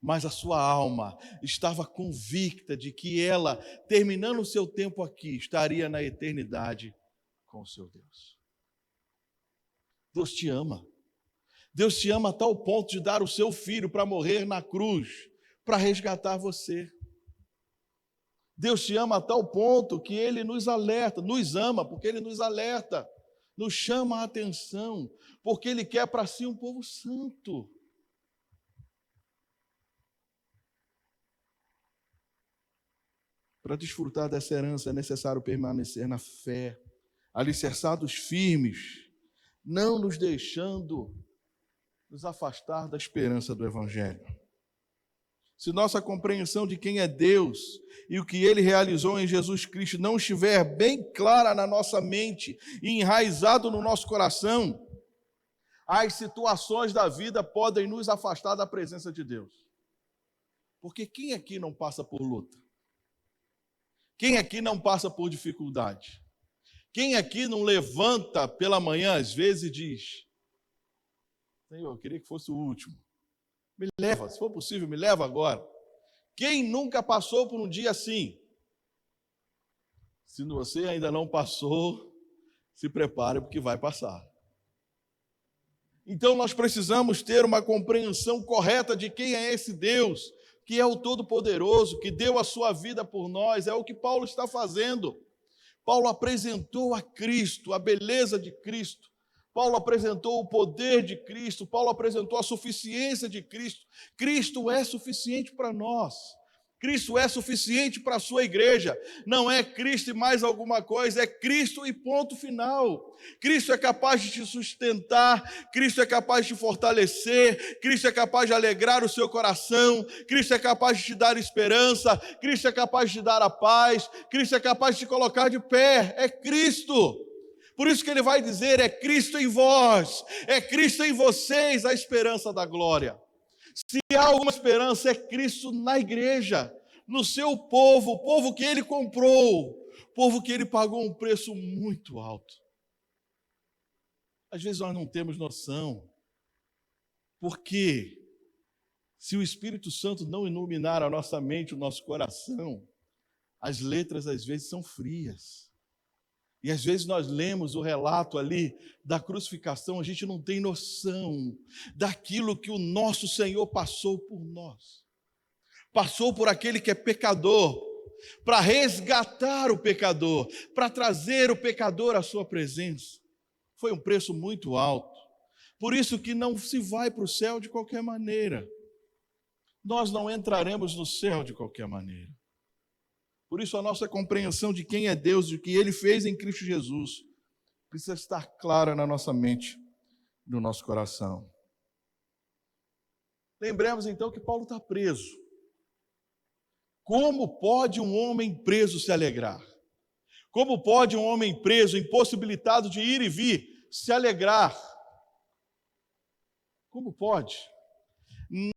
mas a sua alma estava convicta de que ela, terminando o seu tempo aqui, estaria na eternidade com o seu Deus. Deus te ama. Deus te ama a tal ponto de dar o seu filho para morrer na cruz, para resgatar você. Deus te ama a tal ponto que Ele nos alerta, nos ama porque Ele nos alerta, nos chama a atenção, porque Ele quer para si um povo santo. Para desfrutar dessa herança é necessário permanecer na fé, alicerçados firmes, não nos deixando nos afastar da esperança do Evangelho. Se nossa compreensão de quem é Deus e o que Ele realizou em Jesus Cristo não estiver bem clara na nossa mente e enraizado no nosso coração, as situações da vida podem nos afastar da presença de Deus. Porque quem aqui não passa por luta? Quem aqui não passa por dificuldade? Quem aqui não levanta pela manhã às vezes e diz: Senhor, eu queria que fosse o último. Me leva, se for possível, me leva agora. Quem nunca passou por um dia assim? Se você ainda não passou, se prepare porque vai passar. Então nós precisamos ter uma compreensão correta de quem é esse Deus, que é o Todo-Poderoso, que deu a sua vida por nós. É o que Paulo está fazendo. Paulo apresentou a Cristo, a beleza de Cristo. Paulo apresentou o poder de Cristo, Paulo apresentou a suficiência de Cristo. Cristo é suficiente para nós. Cristo é suficiente para a sua igreja. Não é Cristo e mais alguma coisa, é Cristo e ponto final. Cristo é capaz de te sustentar, Cristo é capaz de te fortalecer, Cristo é capaz de alegrar o seu coração, Cristo é capaz de te dar esperança, Cristo é capaz de te dar a paz, Cristo é capaz de te colocar de pé. É Cristo. Por isso que ele vai dizer, é Cristo em vós, é Cristo em vocês a esperança da glória. Se há alguma esperança, é Cristo na igreja, no seu povo, o povo que ele comprou, o povo que ele pagou um preço muito alto. Às vezes nós não temos noção, porque se o Espírito Santo não iluminar a nossa mente, o nosso coração, as letras às vezes são frias. E às vezes nós lemos o relato ali da crucificação, a gente não tem noção daquilo que o nosso Senhor passou por nós. Passou por aquele que é pecador, para resgatar o pecador, para trazer o pecador à sua presença. Foi um preço muito alto. Por isso que não se vai para o céu de qualquer maneira. Nós não entraremos no céu de qualquer maneira. Por isso a nossa compreensão de quem é Deus, de que Ele fez em Cristo Jesus, precisa estar clara na nossa mente, no nosso coração. Lembremos então que Paulo está preso. Como pode um homem preso se alegrar? Como pode um homem preso, impossibilitado de ir e vir, se alegrar? Como pode?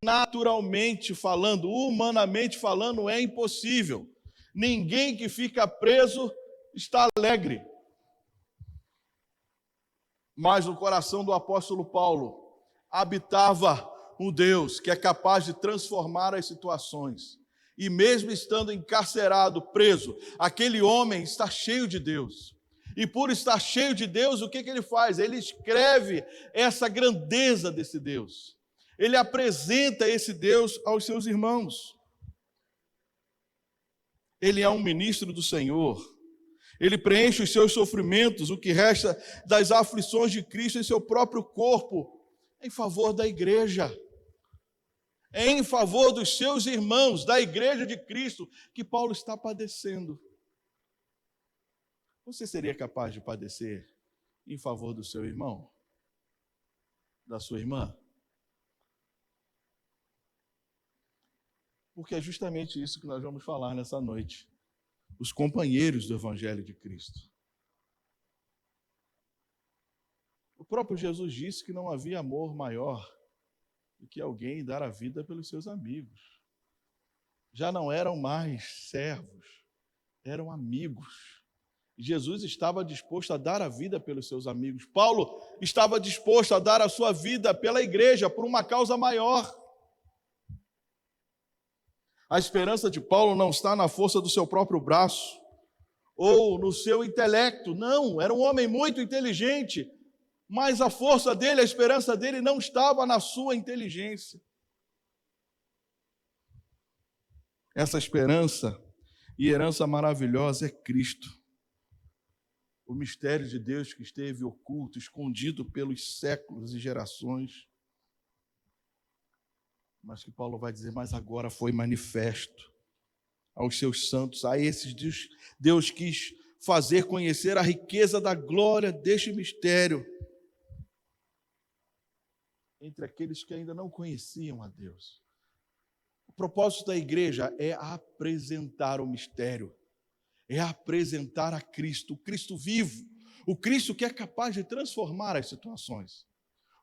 Naturalmente falando, humanamente falando, é impossível. Ninguém que fica preso está alegre. Mas no coração do apóstolo Paulo habitava um Deus que é capaz de transformar as situações. E mesmo estando encarcerado, preso, aquele homem está cheio de Deus. E por estar cheio de Deus, o que ele faz? Ele escreve essa grandeza desse Deus. Ele apresenta esse Deus aos seus irmãos. Ele é um ministro do Senhor. Ele preenche os seus sofrimentos, o que resta das aflições de Cristo em seu próprio corpo, em favor da igreja. É em favor dos seus irmãos, da igreja de Cristo, que Paulo está padecendo. Você seria capaz de padecer em favor do seu irmão? Da sua irmã? Porque é justamente isso que nós vamos falar nessa noite. Os companheiros do Evangelho de Cristo. O próprio Jesus disse que não havia amor maior do que alguém dar a vida pelos seus amigos. Já não eram mais servos, eram amigos. Jesus estava disposto a dar a vida pelos seus amigos. Paulo estava disposto a dar a sua vida pela igreja, por uma causa maior. A esperança de Paulo não está na força do seu próprio braço ou no seu intelecto. Não, era um homem muito inteligente, mas a força dele, a esperança dele não estava na sua inteligência. Essa esperança e herança maravilhosa é Cristo. O mistério de Deus que esteve oculto, escondido pelos séculos e gerações, mas que Paulo vai dizer, mas agora foi manifesto aos seus santos, a esses Deus quis fazer conhecer a riqueza da glória deste mistério entre aqueles que ainda não conheciam a Deus. O propósito da igreja é apresentar o mistério, é apresentar a Cristo, o Cristo vivo, o Cristo que é capaz de transformar as situações.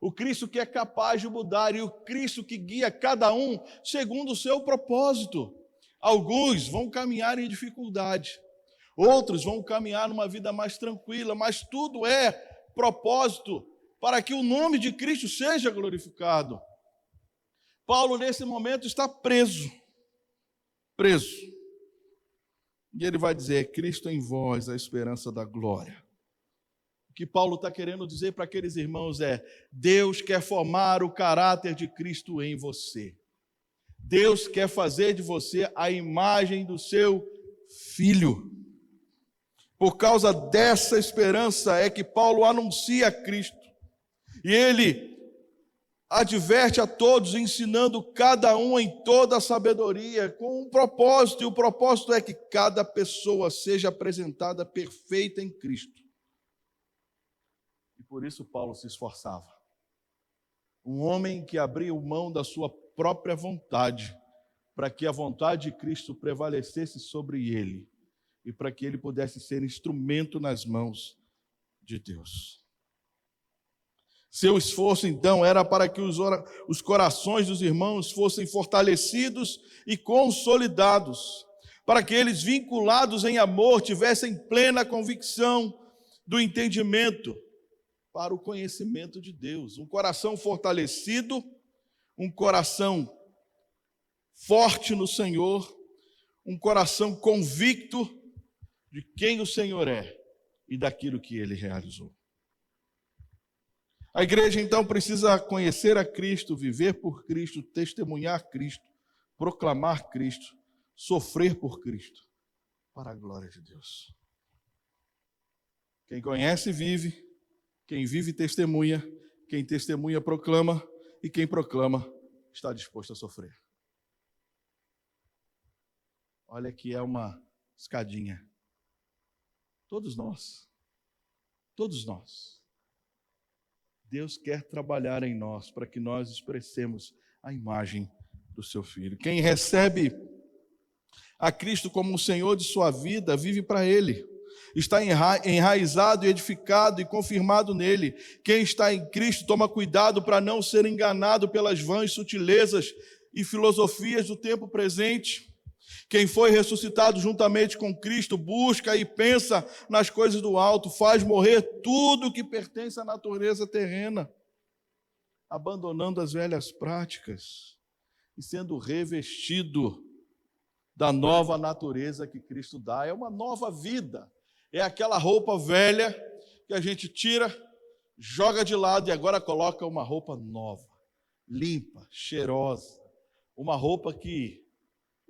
O Cristo que é capaz de mudar e o Cristo que guia cada um segundo o seu propósito. Alguns vão caminhar em dificuldade, outros vão caminhar numa vida mais tranquila, mas tudo é propósito para que o nome de Cristo seja glorificado. Paulo, nesse momento, está preso. E ele vai dizer, Cristo em vós, a esperança da glória. O que Paulo está querendo dizer para aqueles irmãos é, Deus quer formar o caráter de Cristo em você. Deus quer fazer de você a imagem do seu Filho. Por causa dessa esperança é que Paulo anuncia Cristo. E ele adverte a todos, ensinando cada um em toda a sabedoria, com um propósito, e o propósito é que cada pessoa seja apresentada perfeita em Cristo. E por isso Paulo se esforçava. Um homem que abriu mão da sua própria vontade, para que a vontade de Cristo prevalecesse sobre ele, e para que ele pudesse ser instrumento nas mãos de Deus. Seu esforço, então, era para que os corações dos irmãos fossem fortalecidos e consolidados, para que eles, vinculados em amor, tivessem plena convicção do entendimento para o conhecimento de Deus. Um coração fortalecido, um coração forte no Senhor, um coração convicto de quem o Senhor é e daquilo que Ele realizou. A igreja, então, precisa conhecer a Cristo, viver por Cristo, testemunhar Cristo, proclamar Cristo, sofrer por Cristo, para a glória de Deus. Quem conhece, vive. Quem vive, testemunha. Quem testemunha, proclama. E quem proclama, está disposto a sofrer. Olha que é uma escadinha. Todos nós. Deus quer trabalhar em nós para que nós expressemos a imagem do seu Filho. Quem recebe a Cristo como o Senhor de sua vida, vive para Ele. Está enraizado e edificado e confirmado nele. Quem está em Cristo toma cuidado para não ser enganado pelas vãs sutilezas e filosofias do tempo presente. Quem foi ressuscitado juntamente com Cristo busca e pensa nas coisas do alto, faz morrer tudo que pertence à natureza terrena, abandonando as velhas práticas e sendo revestido da nova natureza que Cristo dá. É uma nova vida, é aquela roupa velha que a gente tira, joga de lado e agora coloca uma roupa nova, limpa, cheirosa, uma roupa que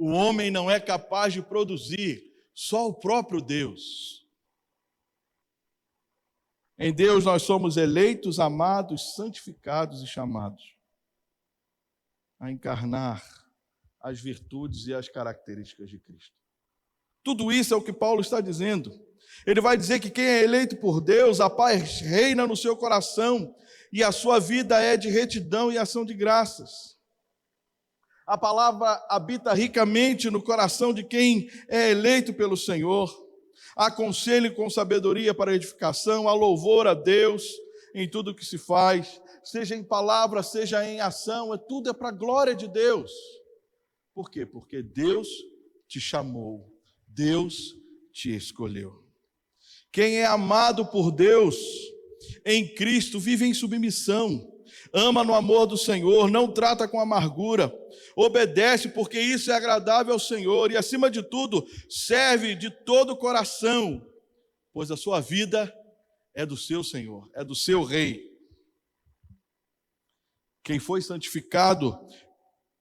o homem não é capaz de produzir, só o próprio Deus. Em Deus nós somos eleitos, amados, santificados e chamados a encarnar as virtudes e as características de Cristo. Tudo isso é o que Paulo está dizendo. Ele vai dizer que quem é eleito por Deus, a paz reina no seu coração e a sua vida é de retidão e ação de graças. A palavra habita ricamente no coração de quem é eleito pelo Senhor. Há conselho com sabedoria para edificação, há louvor a Deus em tudo que se faz, seja em palavra, seja em ação, tudo é para a glória de Deus. Por quê? Porque Deus te chamou, Deus te escolheu. Quem é amado por Deus em Cristo vive em submissão, ama no amor do Senhor, não trata com amargura, obedece porque isso é agradável ao Senhor e, acima de tudo, serve de todo o coração, pois a sua vida é do seu Senhor, é do seu Rei. Quem foi santificado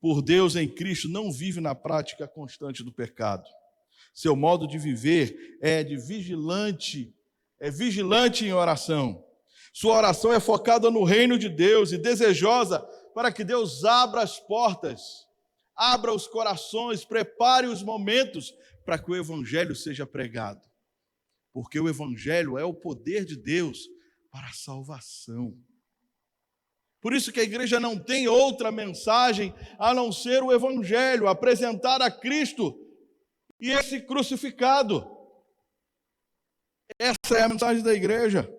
por Deus em Cristo não vive na prática constante do pecado. Seu modo de viver é vigilante em oração. Sua oração é focada no reino de Deus e desejosa para que Deus abra as portas, abra os corações, prepare os momentos para que o Evangelho seja pregado. Porque o Evangelho é o poder de Deus para a salvação. Por isso que a igreja não tem outra mensagem a não ser o Evangelho, apresentar a Cristo e esse crucificado. Essa é a mensagem da igreja.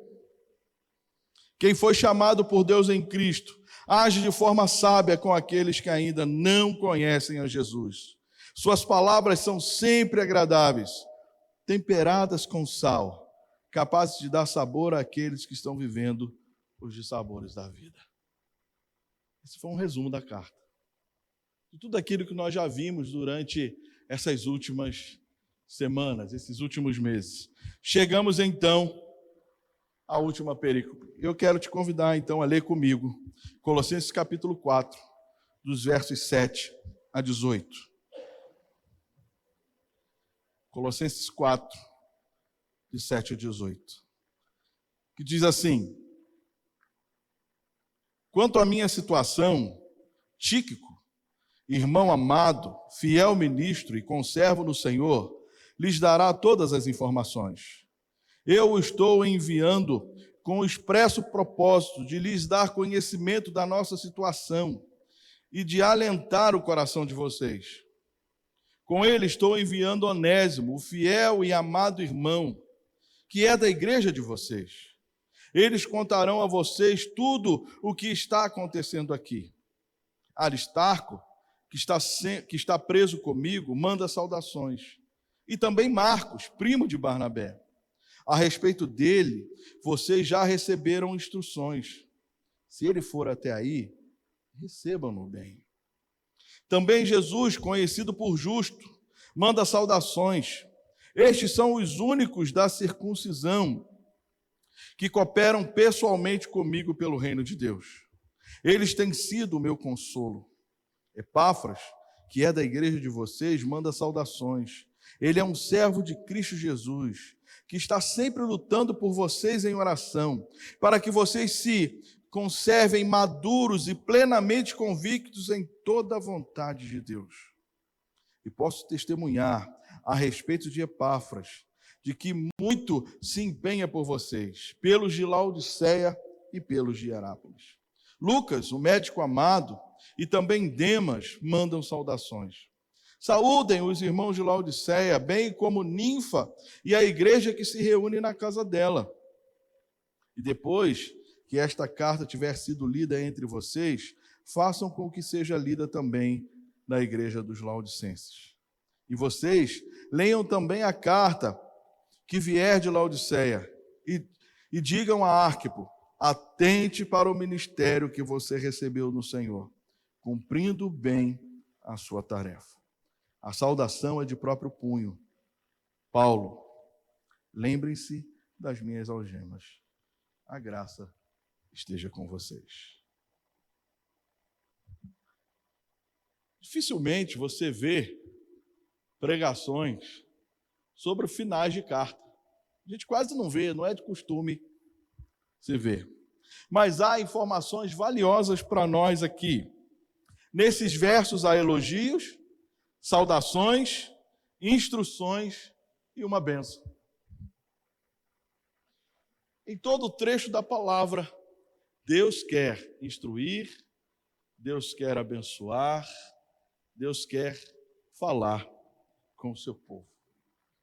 Quem foi chamado por Deus em Cristo, age de forma sábia com aqueles que ainda não conhecem a Jesus. Suas palavras são sempre agradáveis, temperadas com sal, capazes de dar sabor àqueles que estão vivendo os dissabores da vida. Esse foi um resumo da carta. De tudo aquilo que nós já vimos durante essas últimas semanas, esses últimos meses. Chegamos então à última perícope. Eu quero te convidar então a ler comigo Colossenses capítulo 4, dos versos 7 a 18. Colossenses 4, de 7 a 18. Que diz assim: Quanto à minha situação, Tíquico, irmão amado, fiel ministro e conservo no Senhor, lhes dará todas as informações. Eu o estou enviando com o expresso propósito de lhes dar conhecimento da nossa situação e de alentar o coração de vocês. Com ele estou enviando Onésimo, o fiel e amado irmão, que é da igreja de vocês. Eles contarão a vocês tudo o que está acontecendo aqui. Aristarco, que está preso comigo, manda saudações. E também Marcos, primo de Barnabé. A respeito dele, vocês já receberam instruções. Se ele for até aí, recebam-no bem. Também Jesus, conhecido por justo, manda saudações. Estes são os únicos da circuncisão que cooperam pessoalmente comigo pelo reino de Deus. Eles têm sido o meu consolo. Epáfras, que é da igreja de vocês, manda saudações. Ele é um servo de Cristo Jesus, que está sempre lutando por vocês em oração, para que vocês se conservem maduros e plenamente convictos em toda a vontade de Deus. E posso testemunhar a respeito de Epáfras, de que muito se empenha por vocês, pelos de Laodiceia e pelos de Hierápolis. Lucas, o médico amado, e também Demas mandam saudações. Saúdem os irmãos de Laodiceia, bem como Ninfa e a igreja que se reúne na casa dela. E depois que esta carta tiver sido lida entre vocês, façam com que seja lida também na igreja dos laodicenses. E vocês leiam também a carta que vier de Laodiceia e digam a Arquipo: atente para o ministério que você recebeu no Senhor, cumprindo bem a sua tarefa. A saudação é de próprio punho. Paulo, lembrem-se das minhas algemas. A graça esteja com vocês. Dificilmente você vê pregações sobre finais de carta. A gente quase não vê, não é de costume se ver. Mas há informações valiosas para nós aqui. Nesses versos há elogios, saudações, instruções e uma bênção. Em todo o trecho da palavra, Deus quer instruir, Deus quer abençoar, Deus quer falar com o seu povo.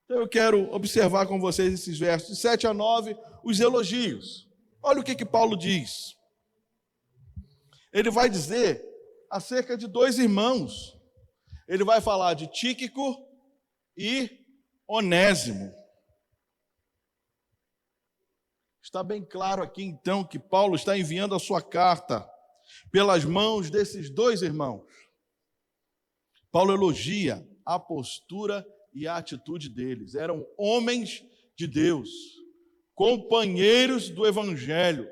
Então eu quero observar com vocês esses versos de 7 a 9, os elogios. Olha o que Paulo diz. Ele vai dizer acerca de dois irmãos. Ele vai falar de Tíquico e Onésimo. Está bem claro aqui, então, que Paulo está enviando a sua carta pelas mãos desses dois irmãos. Paulo elogia a postura e a atitude deles. Eram homens de Deus, companheiros do Evangelho,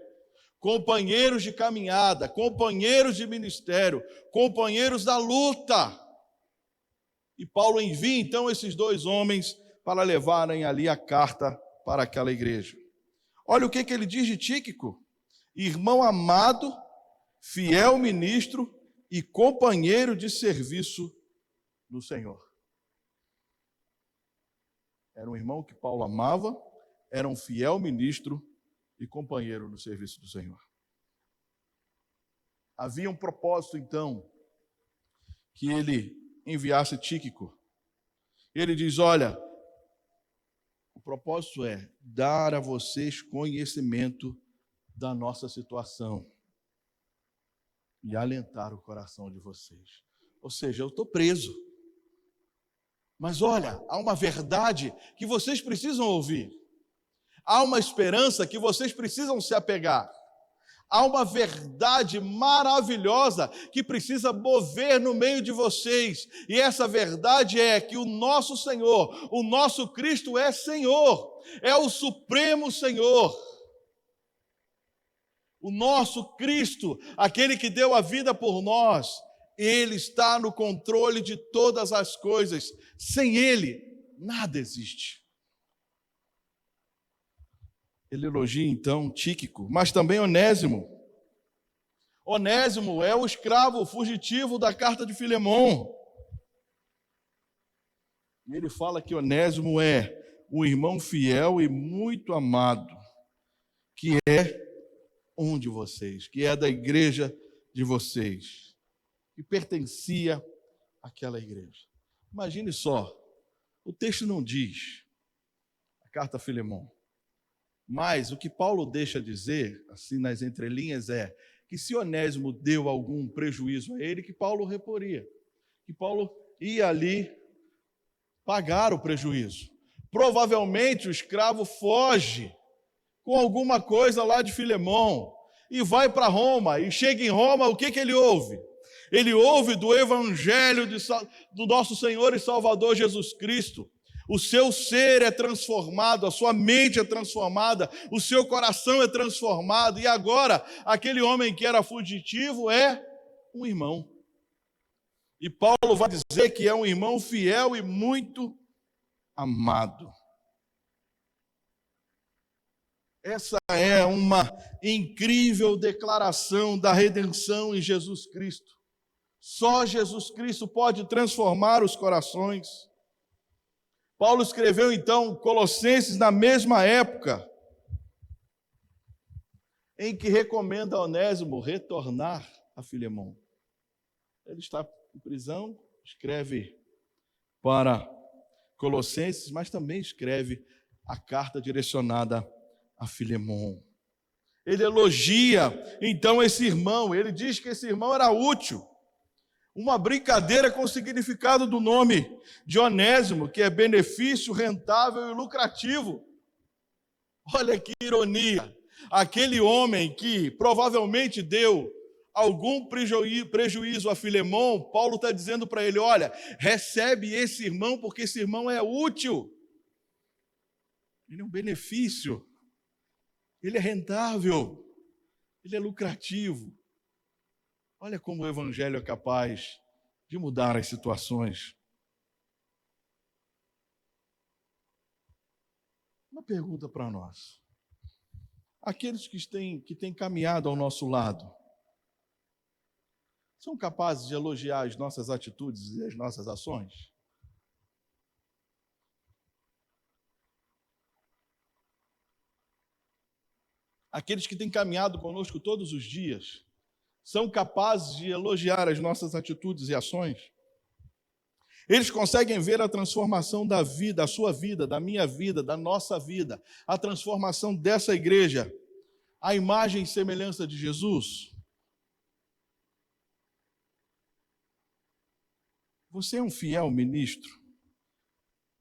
companheiros de caminhada, companheiros de ministério, companheiros da luta. E Paulo envia, então, esses dois homens para levarem ali a carta para aquela igreja. Olha o que ele diz de Tíquico: irmão amado, fiel ministro e companheiro de serviço no Senhor. Era um irmão que Paulo amava, era um fiel ministro e companheiro no serviço do Senhor. Havia um propósito, então, que ele enviasse Tíquico. Ele diz: olha, o propósito é dar a vocês conhecimento da nossa situação e alentar o coração de vocês. Ou seja, eu estou preso. Mas olha, há uma verdade que vocês precisam ouvir. Há uma esperança que vocês precisam se apegar. Há uma verdade maravilhosa que precisa mover no meio de vocês. E essa verdade é que o nosso Senhor, o nosso Cristo é Senhor, é o Supremo Senhor. O nosso Cristo, aquele que deu a vida por nós, Ele está no controle de todas as coisas. Sem Ele, nada existe. Ele elogia então Tíquico, mas também Onésimo. Onésimo é o escravo fugitivo da carta de Filemão. E ele fala que Onésimo é um irmão fiel e muito amado, que é um de vocês, que é da igreja de vocês, que pertencia àquela igreja. Imagine só, o texto não diz, a carta a Filemão, mas o que Paulo deixa dizer, assim nas entrelinhas, é que se Onésimo deu algum prejuízo a ele, que Paulo reporia, que Paulo ia ali pagar o prejuízo. Provavelmente o escravo foge com alguma coisa lá de Filemão e vai para Roma, e chega em Roma, o que ele ouve? Ele ouve do evangelho do nosso Senhor e Salvador Jesus Cristo. O seu ser é transformado, a sua mente é transformada, o seu coração é transformado, e agora aquele homem que era fugitivo é um irmão. E Paulo vai dizer que é um irmão fiel e muito amado. Essa é uma incrível declaração da redenção em Jesus Cristo. Só Jesus Cristo pode transformar os corações. Paulo escreveu então Colossenses na mesma época em que recomenda a Onésimo retornar a Filemão. Ele está em prisão, escreve para Colossenses, mas também escreve a carta direcionada a Filemão. Ele elogia então esse irmão, ele diz que esse irmão era útil. Uma brincadeira com o significado do nome de Onésimo, que é benefício, rentável e lucrativo. Olha que ironia. Aquele homem que provavelmente deu algum prejuízo a Filemão, Paulo está dizendo para ele, olha, recebe esse irmão porque esse irmão é útil. Ele é um benefício. Ele é rentável. Ele é lucrativo. Olha como o evangelho é capaz de mudar as situações. Uma pergunta para nós. Aqueles que têm caminhado ao nosso lado, são capazes de elogiar as nossas atitudes e as nossas ações? Aqueles que têm caminhado conosco todos os dias, são capazes de elogiar as nossas atitudes e ações? Eles conseguem ver a transformação da vida, a sua vida, da minha vida, da nossa vida, a transformação dessa igreja, a imagem e semelhança de Jesus? Você é um fiel ministro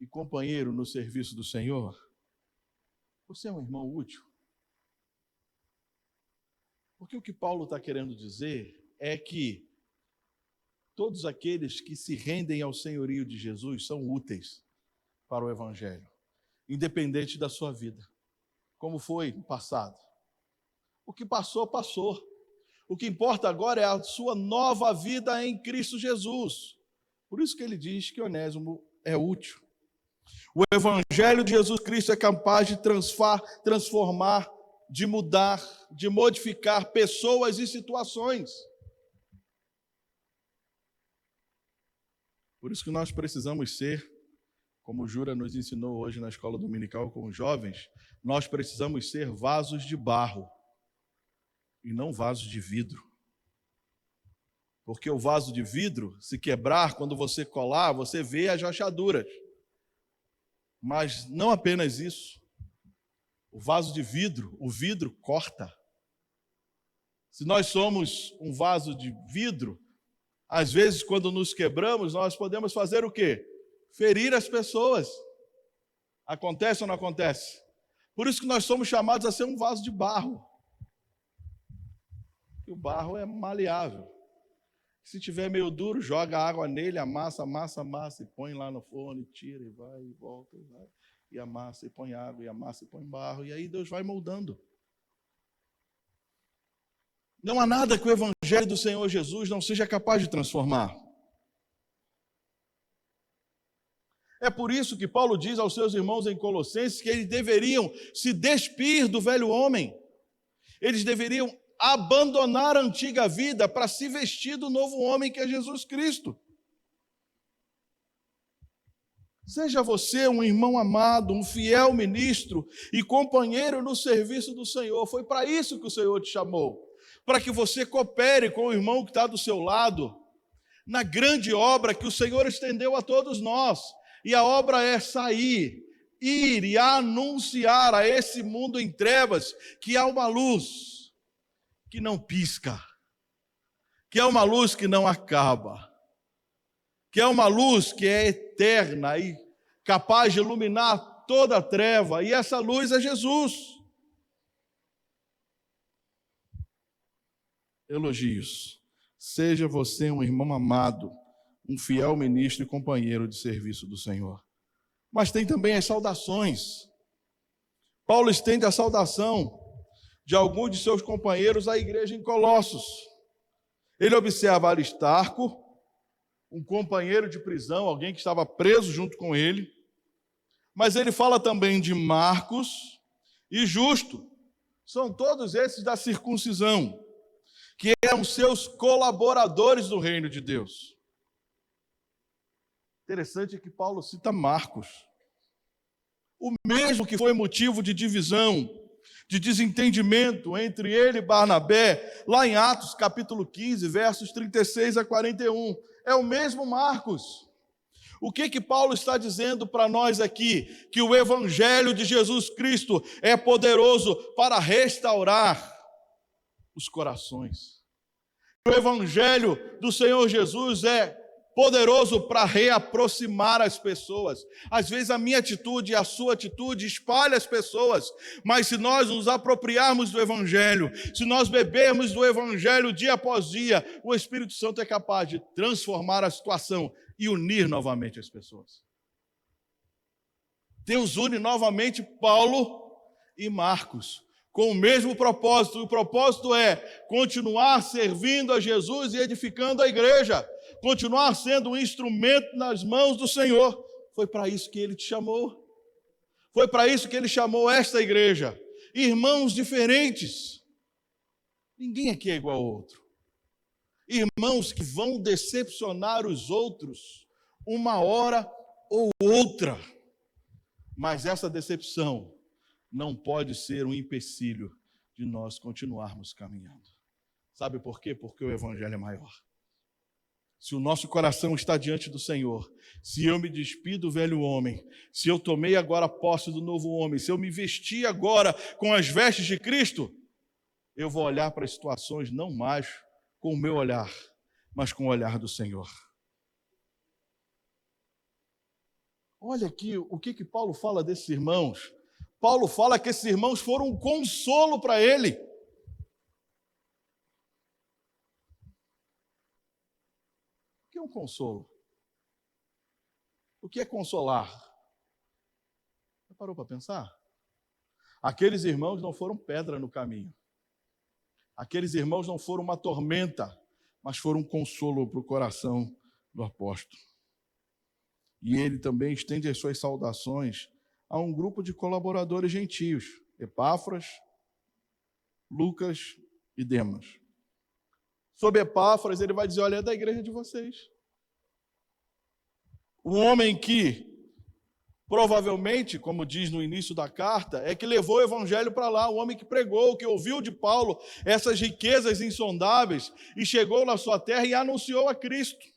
e companheiro no serviço do Senhor? Você é um irmão útil? Porque o que Paulo está querendo dizer é que todos aqueles que se rendem ao senhorio de Jesus são úteis para o Evangelho, independente da sua vida, como foi no passado. O que passou, passou. O que importa agora é a sua nova vida em Cristo Jesus. Por isso que ele diz que Onésimo é útil. O Evangelho de Jesus Cristo é capaz de transformar, de mudar, de modificar pessoas e situações. Por isso que nós precisamos ser, como o Jura nos ensinou hoje na escola dominical com os jovens, nós precisamos ser vasos de barro e não vasos de vidro. Porque o vaso de vidro, se quebrar, quando você colar, você vê as rachaduras. Mas não apenas isso. O vaso de vidro, o vidro corta. Se nós somos um vaso de vidro, às vezes quando nos quebramos, nós podemos fazer o quê? Ferir as pessoas. Acontece ou não acontece? Por isso que nós somos chamados a ser um vaso de barro. E o barro é maleável. Se tiver meio duro, joga água nele, amassa, e põe lá no forno, e tira, e vai, e volta, e vai. E amassa, e põe água, e amassa, e põe barro, e aí Deus vai moldando. Não há nada que o Evangelho do Senhor Jesus não seja capaz de transformar. É por isso que Paulo diz aos seus irmãos em Colossenses que eles deveriam se despir do velho homem. Eles deveriam abandonar a antiga vida para se vestir do novo homem que é Jesus Cristo. Seja você um irmão amado, um fiel ministro e companheiro no serviço do Senhor. Foi para isso que o Senhor te chamou, para que você coopere com o irmão que está do seu lado, na grande obra que o Senhor estendeu a todos nós. E a obra é sair, ir e anunciar a esse mundo em trevas que há uma luz que não pisca, que é uma luz que não acaba, que é uma luz que é eterna e capaz de iluminar toda a treva, e essa luz é Jesus. Elogios. Seja você um irmão amado, um fiel ministro e companheiro de serviço do Senhor. Mas tem também as saudações. Paulo estende a saudação de alguns de seus companheiros à igreja em Colossos. Ele observa Aristarco, um companheiro de prisão, alguém que estava preso junto com ele, mas ele fala também de Marcos e Justo. São todos esses da circuncisão, que eram seus colaboradores do reino de Deus. Interessante que Paulo cita Marcos, o mesmo que foi motivo de divisão, de desentendimento entre ele e Barnabé, lá em Atos capítulo 15, versos 36 a 41. É o mesmo Marcos. O que Paulo está dizendo para nós aqui? Que o evangelho de Jesus Cristo é poderoso para restaurar os corações. O evangelho do Senhor Jesus é poderoso para reaproximar as pessoas. Às vezes a minha atitude e a sua atitude espalha as pessoas, mas se nós nos apropriarmos do evangelho, se nós bebermos do evangelho dia após dia, o Espírito Santo é capaz de transformar a situação e unir novamente as pessoas. Deus une novamente Paulo e Marcos com o mesmo propósito. O propósito é continuar servindo a Jesus e edificando a igreja, continuar sendo um instrumento nas mãos do Senhor. Foi para isso que Ele te chamou. Foi para isso que Ele chamou esta igreja. Irmãos diferentes. Ninguém aqui é igual ao outro. Irmãos que vão decepcionar os outros uma hora ou outra. Mas essa decepção não pode ser um empecilho de nós continuarmos caminhando. Sabe por quê? Porque o evangelho é maior. Se o nosso coração está diante do Senhor, se eu me despido do velho homem, se eu tomei agora posse do novo homem, se eu me vesti agora com as vestes de Cristo, eu vou olhar para as situações não mais com o meu olhar, mas com o olhar do Senhor. Olha aqui o que Paulo fala desses irmãos. Paulo fala que esses irmãos foram um consolo para ele. O que é um consolo? O que é consolar? Você parou para pensar? Aqueles irmãos não foram pedra no caminho. Aqueles irmãos não foram uma tormenta, mas foram um consolo para o coração do apóstolo. E ele também estende as suas saudações a um grupo de colaboradores gentios, Epáfras, Lucas e Demas. Sobre Epáfras, ele vai dizer, olha, é da igreja de vocês. Um homem que, provavelmente, como diz no início da carta, é que levou o evangelho para lá, o homem que pregou, que ouviu de Paulo essas riquezas insondáveis e chegou na sua terra e anunciou a Cristo.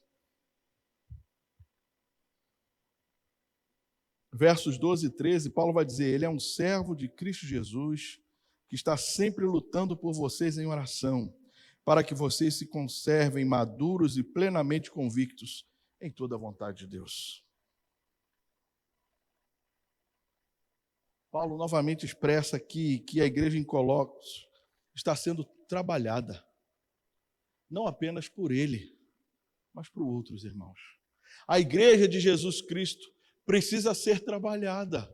Versos 12 e 13, Paulo vai dizer, ele é um servo de Cristo Jesus, que está sempre lutando por vocês em oração, para que vocês se conservem maduros e plenamente convictos em toda a vontade de Deus. Paulo novamente expressa aqui que a igreja em Colossos está sendo trabalhada, não apenas por ele, mas por outros irmãos. A igreja de Jesus Cristo precisa ser trabalhada.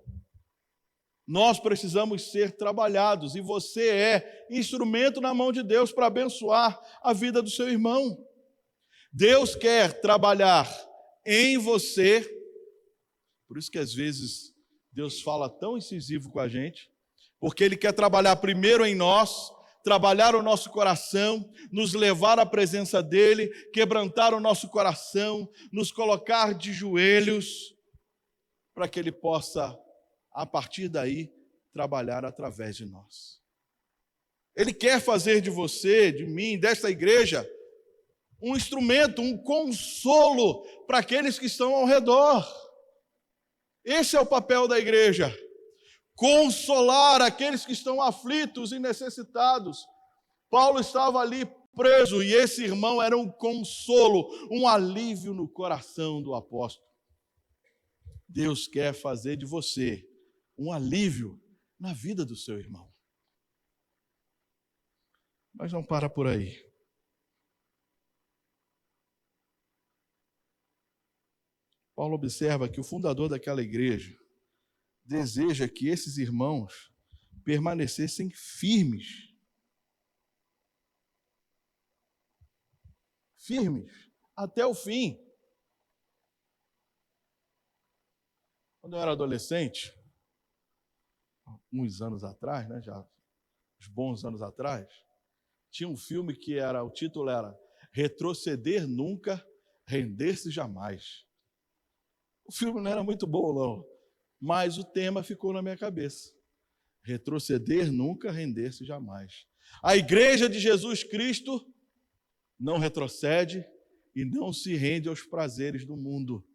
Nós precisamos ser trabalhados e você é instrumento na mão de Deus para abençoar a vida do seu irmão. Deus quer trabalhar em você, por isso que às vezes Deus fala tão incisivo com a gente, porque Ele quer trabalhar primeiro em nós, trabalhar o nosso coração, nos levar à presença dEle, quebrantar o nosso coração, nos colocar de joelhos, para que Ele possa, a partir daí, trabalhar através de nós. Ele quer fazer de você, de mim, desta igreja, um instrumento, um consolo para aqueles que estão ao redor. Esse é o papel da igreja. Consolar aqueles que estão aflitos e necessitados. Paulo estava ali preso e esse irmão era um consolo, um alívio no coração do apóstolo. Deus quer fazer de você um alívio na vida do seu irmão. Mas não para por aí. Paulo observa que o fundador daquela igreja deseja que esses irmãos permanecessem firmes. Firmes até o fim. Quando eu era adolescente, uns anos atrás, já uns bons anos atrás, tinha um filme que o título era Retroceder Nunca, Render-se Jamais. O filme não era muito bom, não, mas o tema ficou na minha cabeça. Retroceder nunca, render-se jamais. A igreja de Jesus Cristo não retrocede e não se rende aos prazeres do mundo,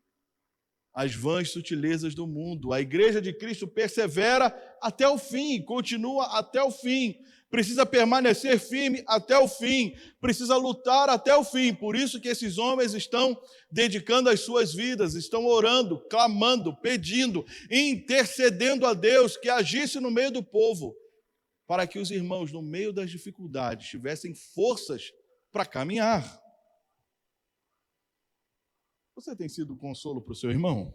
às vãs sutilezas do mundo. A igreja de Cristo persevera até o fim, continua até o fim, precisa permanecer firme até o fim, precisa lutar até o fim. Por isso que esses homens estão dedicando as suas vidas, estão orando, clamando, pedindo, intercedendo a Deus que agisse no meio do povo, para que os irmãos, no meio das dificuldades, tivessem forças para caminhar. Você tem sido consolo para o seu irmão?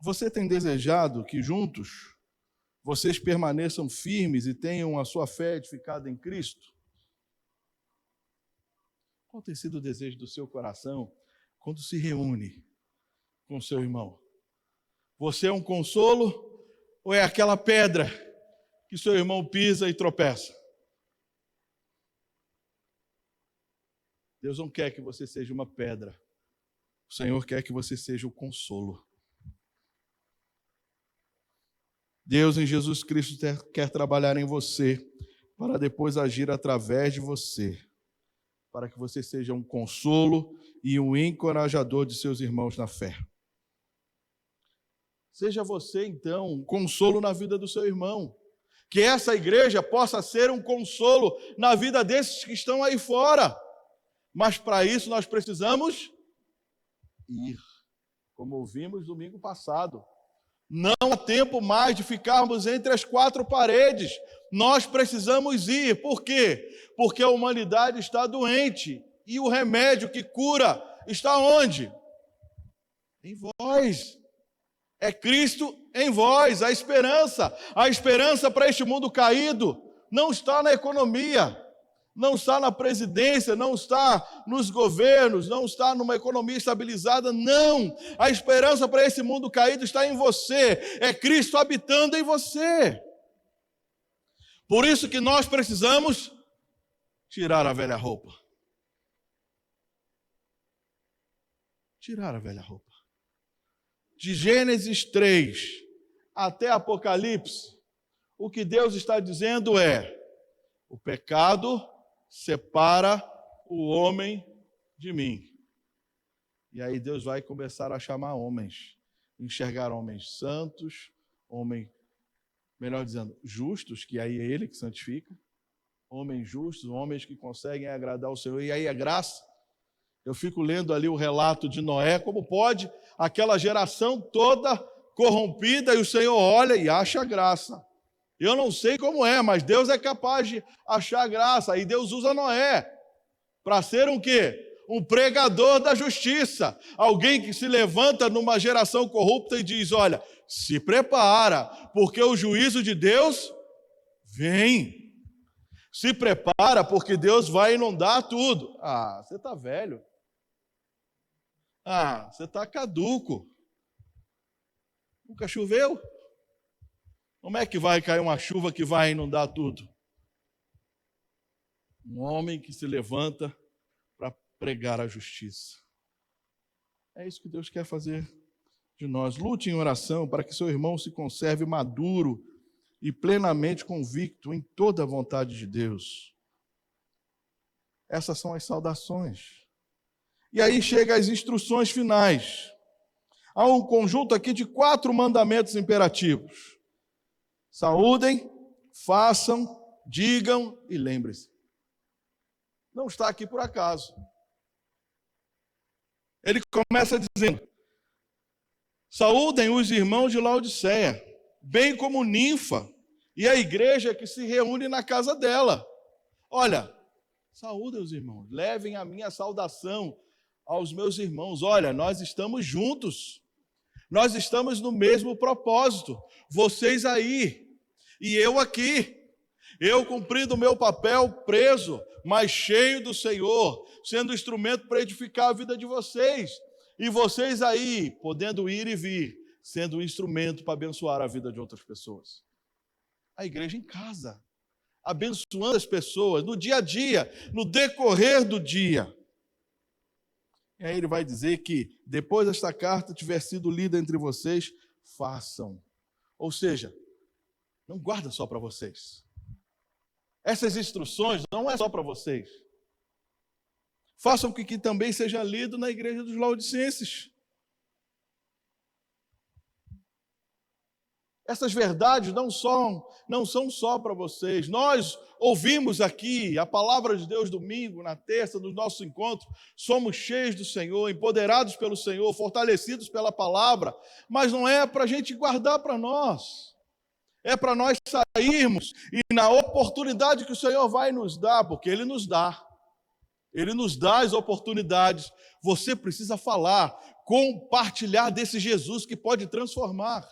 Você tem desejado que juntos vocês permaneçam firmes e tenham a sua fé edificada em Cristo? Qual tem sido o desejo do seu coração quando se reúne com o seu irmão? Você é um consolo ou é aquela pedra que seu irmão pisa e tropeça? Deus não quer que você seja uma pedra. O Senhor quer que você seja o consolo. Deus em Jesus Cristo quer trabalhar em você para depois agir através de você, para que você seja um consolo e um encorajador de seus irmãos na fé. Seja você, então, um consolo na vida do seu irmão. Que essa igreja possa ser um consolo na vida desses que estão aí fora. Mas para isso nós precisamos ir, como ouvimos domingo passado. Não há tempo mais de ficarmos entre as quatro paredes. Nós precisamos ir. Por quê? Porque a humanidade está doente. E o remédio que cura está onde? Em vós. É Cristo em vós, a esperança. A esperança para este mundo caído não está na economia, não está na presidência, não está nos governos, não está numa economia estabilizada, não. A esperança para esse mundo caído está em você, é Cristo habitando em você. Por isso que nós precisamos tirar a velha roupa. Tirar a velha roupa. De Gênesis 3 até Apocalipse, o que Deus está dizendo é: o pecado separa o homem de mim. E aí Deus vai começar a chamar homens, enxergar homens santos, melhor dizendo, justos, que aí é Ele que santifica, homens justos, homens que conseguem agradar o Senhor, e aí é graça. Eu fico lendo ali o relato de Noé, como pode aquela geração toda corrompida, e o Senhor olha e acha graça. Eu não sei como é, mas Deus é capaz de achar graça. E Deus usa Noé para ser um quê? Um pregador da justiça. Alguém que se levanta numa geração corrupta e diz: olha, se prepara, porque o juízo de Deus vem. Se prepara, porque Deus vai inundar tudo. Ah, você está velho. Ah, você está caduco. Nunca choveu? Como é que vai cair uma chuva que vai inundar tudo? Um homem que se levanta para pregar a justiça. É isso que Deus quer fazer de nós. Lute em oração para que seu irmão se conserve maduro e plenamente convicto em toda a vontade de Deus. Essas são as saudações. E aí chega as instruções finais. Há um conjunto aqui de 4 mandamentos imperativos. Saúdem, façam, digam e lembrem-se. Não está aqui por acaso. Ele começa dizendo: saúdem os irmãos de Laodiceia, bem como Ninfa e a igreja que se reúne na casa dela. Olha, saúdem os irmãos, levem a minha saudação aos meus irmãos. Olha, nós estamos juntos, nós estamos no mesmo propósito, vocês aí e eu aqui. Eu cumprindo o meu papel preso, mas cheio do Senhor, sendo instrumento para edificar a vida de vocês. E vocês aí, podendo ir e vir, sendo um instrumento para abençoar a vida de outras pessoas. A igreja em casa, abençoando as pessoas no dia a dia, no decorrer do dia. E aí ele vai dizer que depois desta carta tiver sido lida entre vocês, façam. Ou seja, não guarda só para vocês. Essas instruções não é só para vocês. Façam com que também seja lido na igreja dos Laodicenses. Essas verdades não são só para vocês. Nós ouvimos aqui a palavra de Deus domingo, na terça, nos nossos encontros. Somos cheios do Senhor, empoderados pelo Senhor, fortalecidos pela palavra. Mas não é para a gente guardar para nós. É para nós sairmos e na oportunidade que o Senhor vai nos dar, porque Ele nos dá. Ele nos dá as oportunidades. Você precisa falar, compartilhar desse Jesus que pode transformar.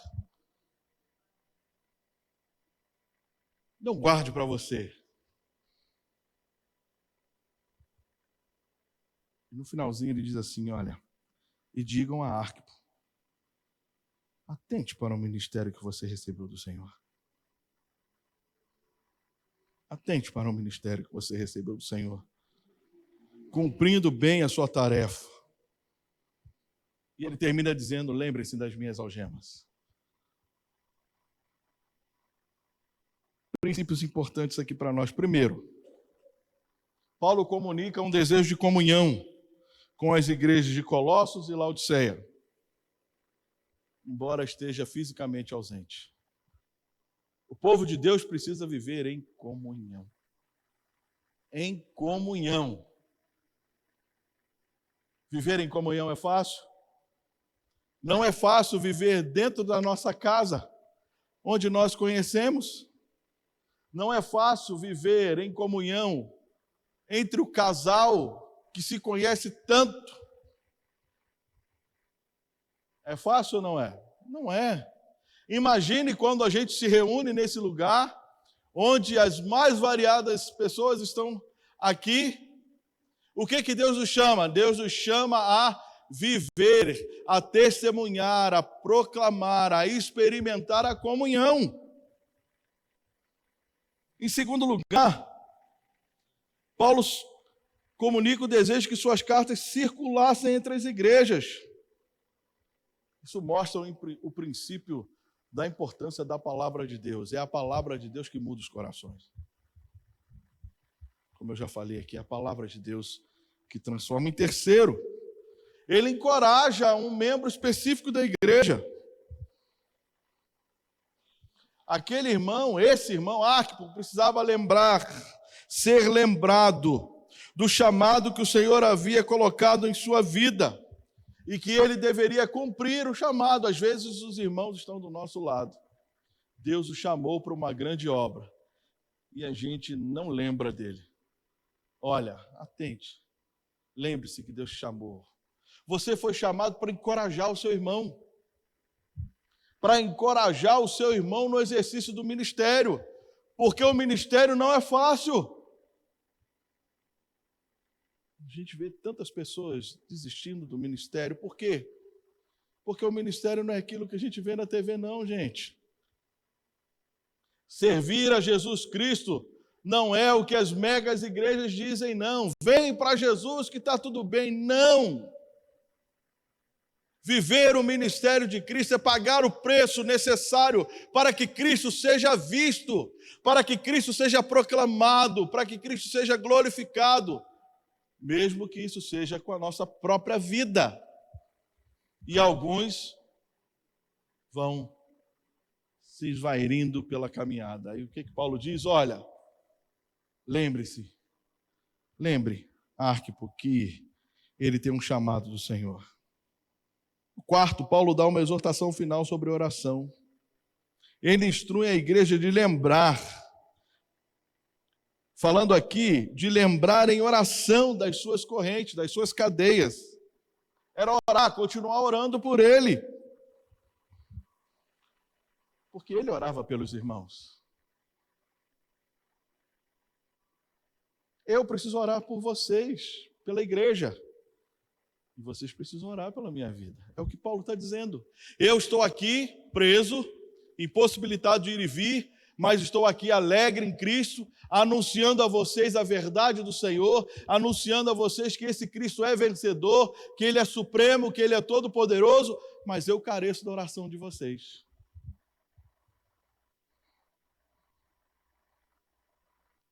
Não guarde para você. E no finalzinho ele diz assim, olha, e digam a Arquipo, atente para o ministério que você recebeu do Senhor. Atente para o ministério que você recebeu do Senhor. Cumprindo bem a sua tarefa. E ele termina dizendo, lembre-se das minhas algemas. Princípios importantes aqui para nós. Primeiro, Paulo comunica um desejo de comunhão com as igrejas de Colossos e Laodiceia, embora esteja fisicamente ausente. O povo de Deus precisa viver em comunhão. Em comunhão. Viver em comunhão é fácil? Não é fácil viver dentro da nossa casa, onde nós conhecemos. Não é fácil viver em comunhão entre o casal que se conhece tanto. É fácil ou não é? Não é. Imagine quando a gente se reúne nesse lugar, onde as mais variadas pessoas estão aqui. O que Deus nos chama? Deus nos chama a viver, a testemunhar, a proclamar, a experimentar a comunhão. Em segundo lugar, Paulo comunica o desejo que suas cartas circulassem entre as igrejas. Isso mostra o princípio da importância da palavra de Deus. É a palavra de Deus que muda os corações. Como eu já falei aqui, é a palavra de Deus que transforma. Em terceiro, ele encoraja um membro específico da igreja. Aquele irmão, esse irmão Arquipo, precisava ser lembrado do chamado que o Senhor havia colocado em sua vida e que ele deveria cumprir o chamado. Às vezes os irmãos estão do nosso lado. Deus o chamou para uma grande obra e a gente não lembra dele. Olha, atente, lembre-se que Deus te chamou. Você foi chamado para encorajar o seu irmão. Para encorajar o seu irmão no exercício do ministério, porque o ministério não é fácil. A gente vê tantas pessoas desistindo do ministério, por quê? Porque o ministério não é aquilo que a gente vê na TV não, gente. Servir a Jesus Cristo não é o que as megas igrejas dizem, não. Vem para Jesus que está tudo bem. Não. Viver o ministério de Cristo é pagar o preço necessário para que Cristo seja visto, para que Cristo seja proclamado, para que Cristo seja glorificado, mesmo que isso seja com a nossa própria vida. E alguns vão se esvairindo pela caminhada. Aí o que Paulo diz? Olha, lembre Arquipo, que ele tem um chamado do Senhor. O quarto, Paulo dá uma exortação final sobre oração. Ele instrui a igreja de lembrar, falando aqui de lembrar em oração das suas correntes, das suas cadeias. Era orar, continuar orando por ele. Porque ele orava pelos irmãos. Eu preciso orar por vocês, pela igreja. E vocês precisam orar pela minha vida. É o que Paulo está dizendo. Eu estou aqui preso, impossibilitado de ir e vir, mas estou aqui alegre em Cristo, anunciando a vocês a verdade do Senhor, anunciando a vocês que esse Cristo é vencedor, que Ele é supremo, que Ele é todo-poderoso, mas eu careço da oração de vocês.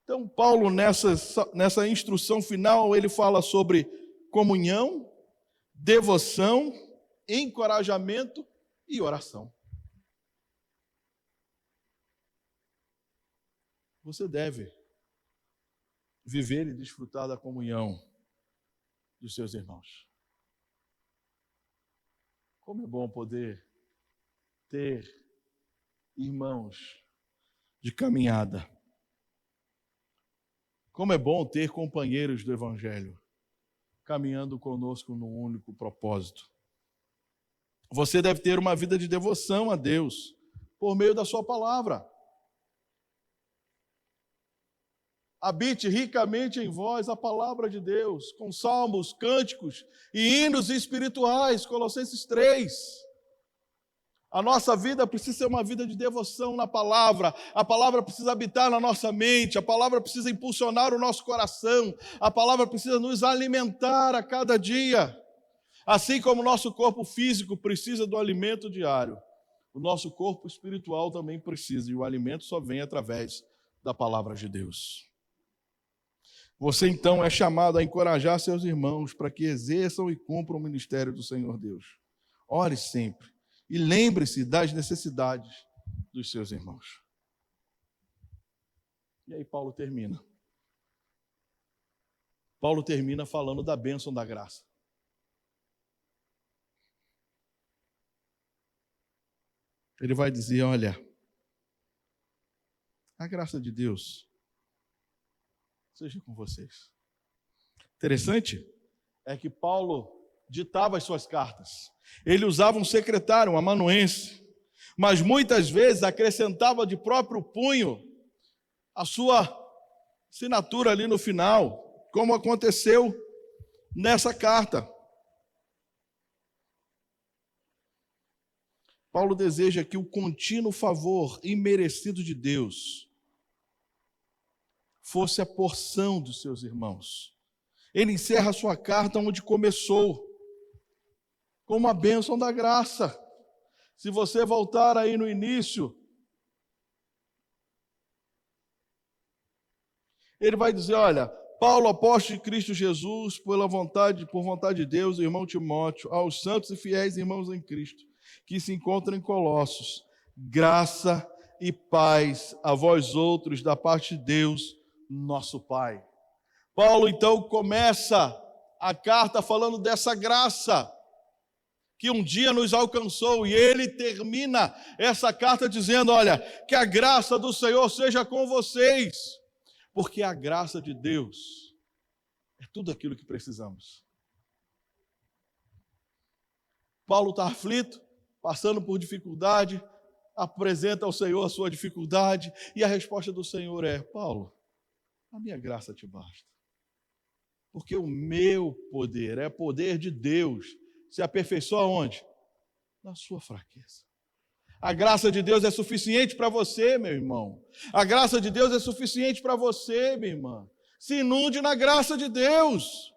Então, Paulo, nessa instrução final, ele fala sobre comunhão, devoção, encorajamento e oração. Você deve viver e desfrutar da comunhão dos seus irmãos. Como é bom poder ter irmãos de caminhada. Como é bom ter companheiros do Evangelho caminhando conosco num único propósito. Você deve ter uma vida de devoção a Deus por meio da sua palavra. Habite ricamente em vós a palavra de Deus, com salmos, cânticos e hinos espirituais, Colossenses 3. A nossa vida precisa ser uma vida de devoção na palavra, a palavra precisa habitar na nossa mente, a palavra precisa impulsionar o nosso coração, a palavra precisa nos alimentar a cada dia. Assim como o nosso corpo físico precisa do alimento diário, o nosso corpo espiritual também precisa, e o alimento só vem através da palavra de Deus. Você então é chamado a encorajar seus irmãos para que exerçam e cumpram o ministério do Senhor Deus. Ore sempre. E lembre-se das necessidades dos seus irmãos. E aí Paulo termina. Paulo termina falando da bênção da graça. Ele vai dizer, olha, a graça de Deus seja com vocês. Interessante é que Paulo ditava as suas cartas. Ele usava um secretário, um amanuense, mas muitas vezes acrescentava de próprio punho a sua assinatura ali no final, como aconteceu nessa carta. Paulo deseja que o contínuo favor imerecido de Deus fosse a porção dos seus irmãos. Ele encerra a sua carta onde começou, com uma bênção da graça. Se você voltar aí no início, ele vai dizer, olha, Paulo, apóstolo de Cristo Jesus, por vontade de Deus, o irmão Timóteo, aos santos e fiéis irmãos em Cristo, que se encontram em Colossos, graça e paz a vós outros da parte de Deus, nosso Pai. Paulo, então, começa a carta falando dessa graça que um dia nos alcançou, e ele termina essa carta dizendo, olha, que a graça do Senhor seja com vocês, porque a graça de Deus é tudo aquilo que precisamos. Paulo está aflito, passando por dificuldade, apresenta ao Senhor a sua dificuldade, e a resposta do Senhor é, Paulo, a minha graça te basta, porque o meu poder é poder de Deus, se aperfeiçoa onde? Na sua fraqueza. A graça de Deus é suficiente para você, meu irmão. A graça de Deus é suficiente para você, minha irmã. Se inunde na graça de Deus.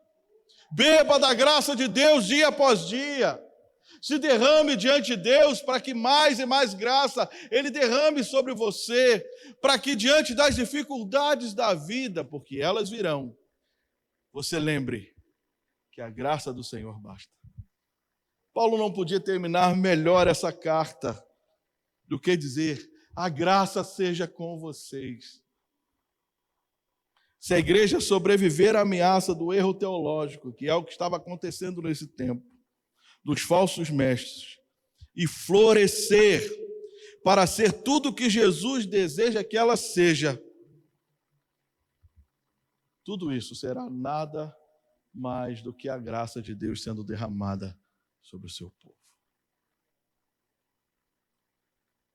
Beba da graça de Deus dia após dia. Se derrame diante de Deus para que mais e mais graça Ele derrame sobre você, para que diante das dificuldades da vida, porque elas virão, você lembre que a graça do Senhor basta. Paulo não podia terminar melhor essa carta do que dizer: a graça seja com vocês. Se a igreja sobreviver à ameaça do erro teológico, que é o que estava acontecendo nesse tempo, dos falsos mestres, e florescer para ser tudo o que Jesus deseja que ela seja, tudo isso será nada mais do que a graça de Deus sendo derramada sobre o seu povo.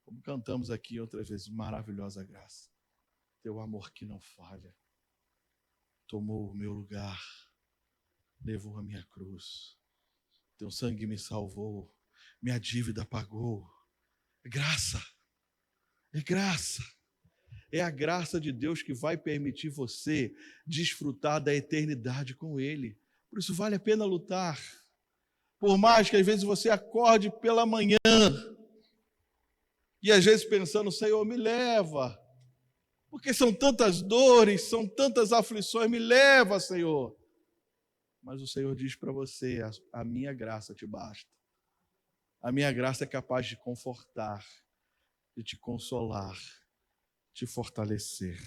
Como cantamos aqui outras vezes, maravilhosa graça, teu amor que não falha, tomou o meu lugar, levou a minha cruz, teu sangue me salvou, minha dívida pagou. É graça, é graça. É a graça de Deus que vai permitir você desfrutar da eternidade com Ele. Por isso vale a pena lutar. Por mais que às vezes você acorde pela manhã e às vezes pensando: Senhor, me leva, porque são tantas dores, são tantas aflições, me leva, Senhor. Mas o Senhor diz para você: a minha graça te basta. A minha graça é capaz de confortar, de te consolar, te fortalecer.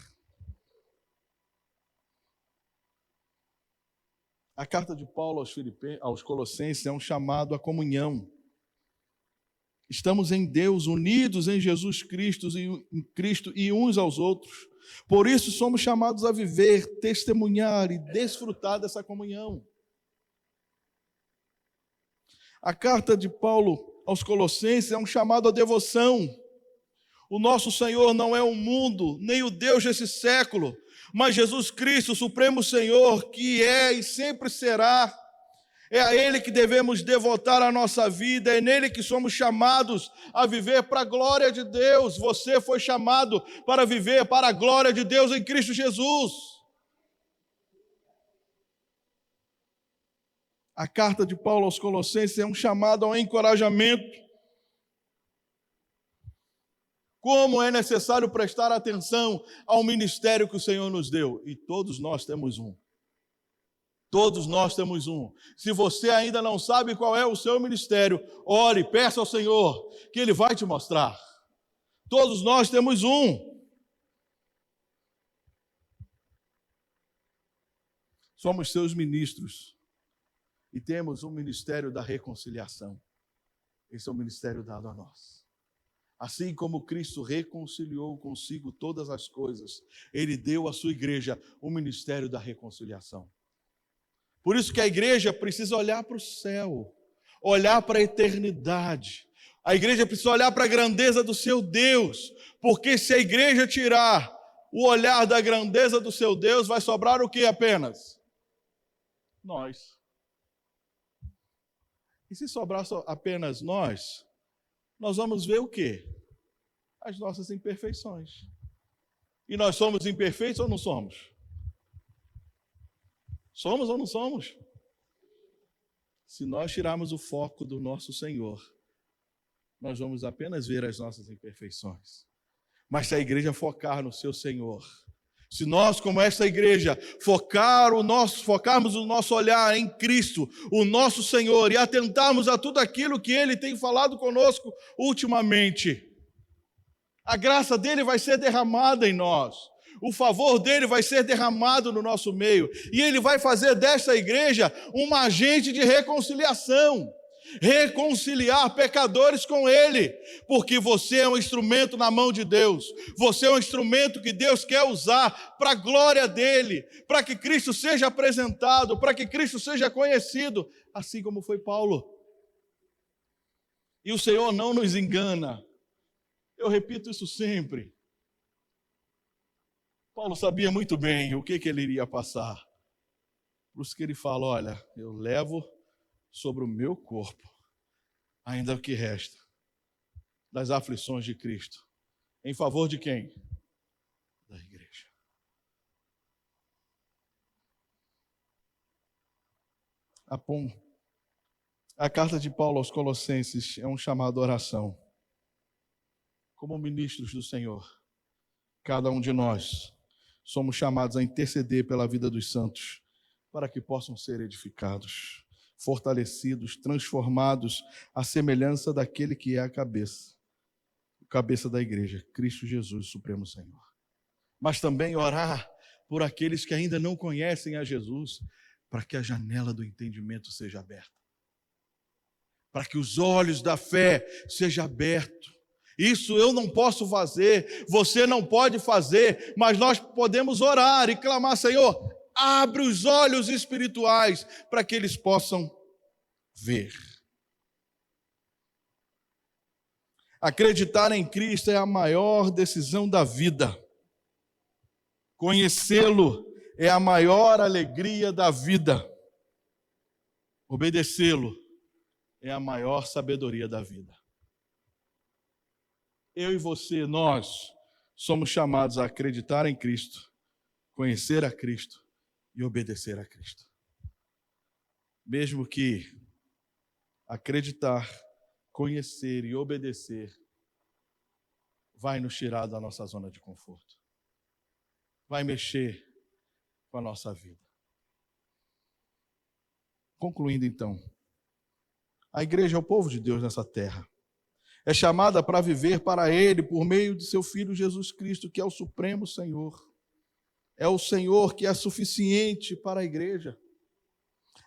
A carta de Paulo aos Colossenses é um chamado à comunhão. Estamos em Deus, unidos em Jesus Cristo e uns aos outros. Por isso somos chamados a viver, testemunhar e desfrutar dessa comunhão. A carta de Paulo aos Colossenses é um chamado à devoção. O nosso Senhor não é o mundo, nem o Deus desse século, mas Jesus Cristo, o Supremo Senhor, que é e sempre será. É a Ele que devemos devotar a nossa vida, é nele que somos chamados a viver para a glória de Deus. Você foi chamado para viver para a glória de Deus em Cristo Jesus. A carta de Paulo aos Colossenses é um chamado ao encorajamento. Como é necessário prestar atenção ao ministério que o Senhor nos deu. E todos nós temos um. Todos nós temos um. Se você ainda não sabe qual é o seu ministério, ore, peça ao Senhor, que Ele vai te mostrar. Todos nós temos um. Somos seus ministros. E temos um ministério da reconciliação. Esse é o ministério dado a nós. Assim como Cristo reconciliou consigo todas as coisas, Ele deu à sua igreja o ministério da reconciliação. Por isso que a igreja precisa olhar para o céu, olhar para a eternidade. A igreja precisa olhar para a grandeza do seu Deus, porque se a igreja tirar o olhar da grandeza do seu Deus, vai sobrar o que apenas? Nós. E se sobrar apenas nós vamos ver o quê? As nossas imperfeições. E nós somos imperfeitos ou não somos? Somos ou não somos? Se nós tirarmos o foco do nosso Senhor, nós vamos apenas ver as nossas imperfeições. Mas se a igreja focar no seu Senhor, se nós, como essa igreja, focarmos o nosso olhar em Cristo, o nosso Senhor, e atentarmos a tudo aquilo que Ele tem falado conosco ultimamente, a graça dEle vai ser derramada em nós, o favor dEle vai ser derramado no nosso meio, e Ele vai fazer desta igreja uma agente de reconciliação, reconciliar pecadores com Ele, porque você é um instrumento na mão de Deus, você é um instrumento que Deus quer usar para a glória dEle, para que Cristo seja apresentado, para que Cristo seja conhecido, assim como foi Paulo. E o Senhor não nos engana, eu repito isso sempre. Paulo sabia muito bem o que ele iria passar, por isso que ele fala: olha, eu levo sobre o meu corpo ainda o que resta das aflições de Cristo. Em favor de quem? Da igreja. A carta de Paulo aos Colossenses é um chamado à oração. Como ministros do Senhor, cada um de nós somos chamados a interceder pela vida dos santos, para que possam ser edificados, fortalecidos, transformados à semelhança daquele que é a cabeça da igreja, Cristo Jesus, Supremo Senhor. Mas também orar por aqueles que ainda não conhecem a Jesus, para que a janela do entendimento seja aberta, para que os olhos da fé sejam abertos. Isso eu não posso fazer, você não pode fazer, mas nós podemos orar e clamar: Senhor, abre os olhos espirituais para que eles possam ver. Acreditar em Cristo é a maior decisão da vida. Conhecê-lo é a maior alegria da vida. Obedecê-lo é a maior sabedoria da vida. Eu e você, nós somos chamados a acreditar em Cristo, conhecer a Cristo e obedecer a Cristo. Mesmo que acreditar, conhecer e obedecer vai nos tirar da nossa zona de conforto, vai mexer com a nossa vida. Concluindo então, a igreja é o povo de Deus nessa terra. É chamada para viver para Ele por meio de seu Filho Jesus Cristo, que é o Supremo Senhor. É o Senhor que é suficiente para a igreja.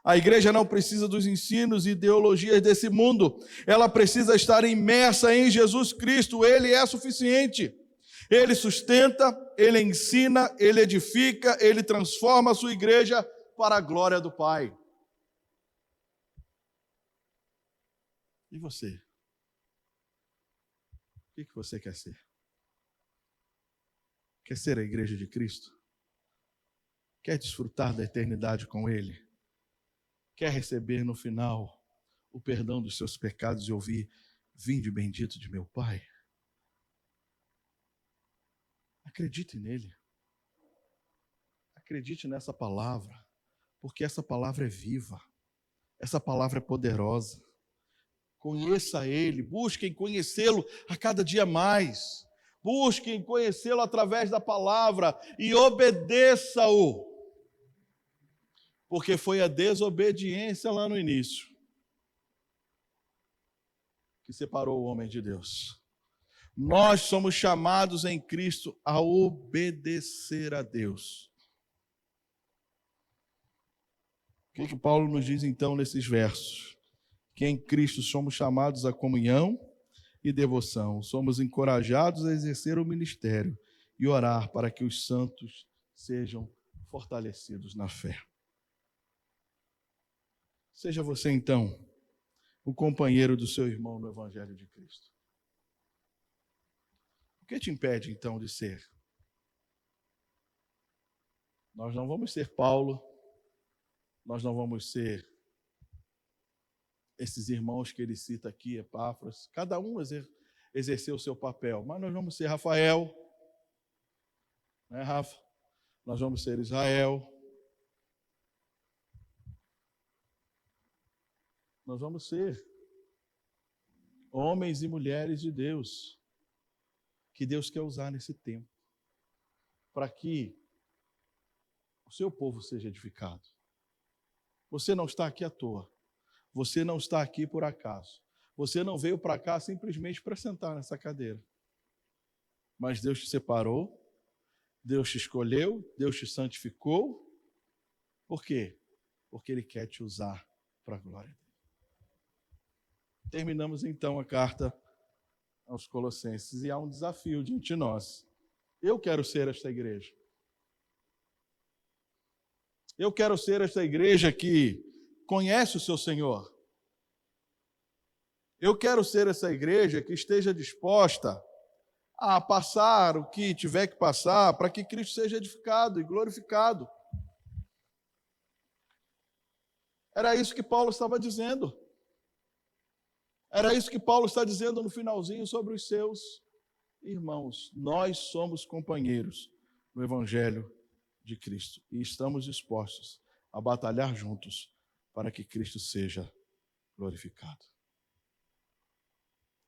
A igreja não precisa dos ensinos e ideologias desse mundo. Ela precisa estar imersa em Jesus Cristo. Ele é suficiente. Ele sustenta, Ele ensina, Ele edifica, Ele transforma a sua igreja para a glória do Pai. E você? O que você quer ser? Quer ser a igreja de Cristo? Quer desfrutar da eternidade com Ele? Quer receber no final o perdão dos seus pecados e ouvir: vinde bendito de meu Pai? Acredite nele. Acredite nessa palavra, porque essa palavra é viva. Essa palavra é poderosa. Conheça Ele, busquem conhecê-lo a cada dia mais. Busquem conhecê-lo através da palavra e obedeça-o. Porque foi a desobediência lá no início que separou o homem de Deus. Nós somos chamados em Cristo a obedecer a Deus. O que Paulo nos diz então nesses versos? Que em Cristo somos chamados à comunhão e devoção. Somos encorajados a exercer o ministério e orar para que os santos sejam fortalecidos na fé. Seja você, então, o companheiro do seu irmão no Evangelho de Cristo. O que te impede, então, de ser? Nós não vamos ser Paulo, nós não vamos ser esses irmãos que ele cita aqui, Epáfras. Cada um exerceu o seu papel, mas nós vamos ser Rafael, né, Rafa? Nós vamos ser Israel. Nós vamos ser homens e mulheres de Deus, que Deus quer usar nesse tempo, para que o seu povo seja edificado. Você não está aqui à toa. Você não está aqui por acaso. Você não veio para cá simplesmente para sentar nessa cadeira. Mas Deus te separou, Deus te escolheu, Deus te santificou. Por quê? Porque Ele quer te usar para a glória dele. Terminamos então a carta aos Colossenses e há um desafio diante de nós. Eu quero ser esta igreja. Eu quero ser esta igreja que conhece o seu Senhor. Eu quero ser essa igreja que esteja disposta a passar o que tiver que passar para que Cristo seja edificado e glorificado. Era isso que Paulo estava dizendo. Era isso que Paulo está dizendo no finalzinho sobre os seus irmãos. Nós somos companheiros no Evangelho de Cristo e estamos dispostos a batalhar juntos para que Cristo seja glorificado.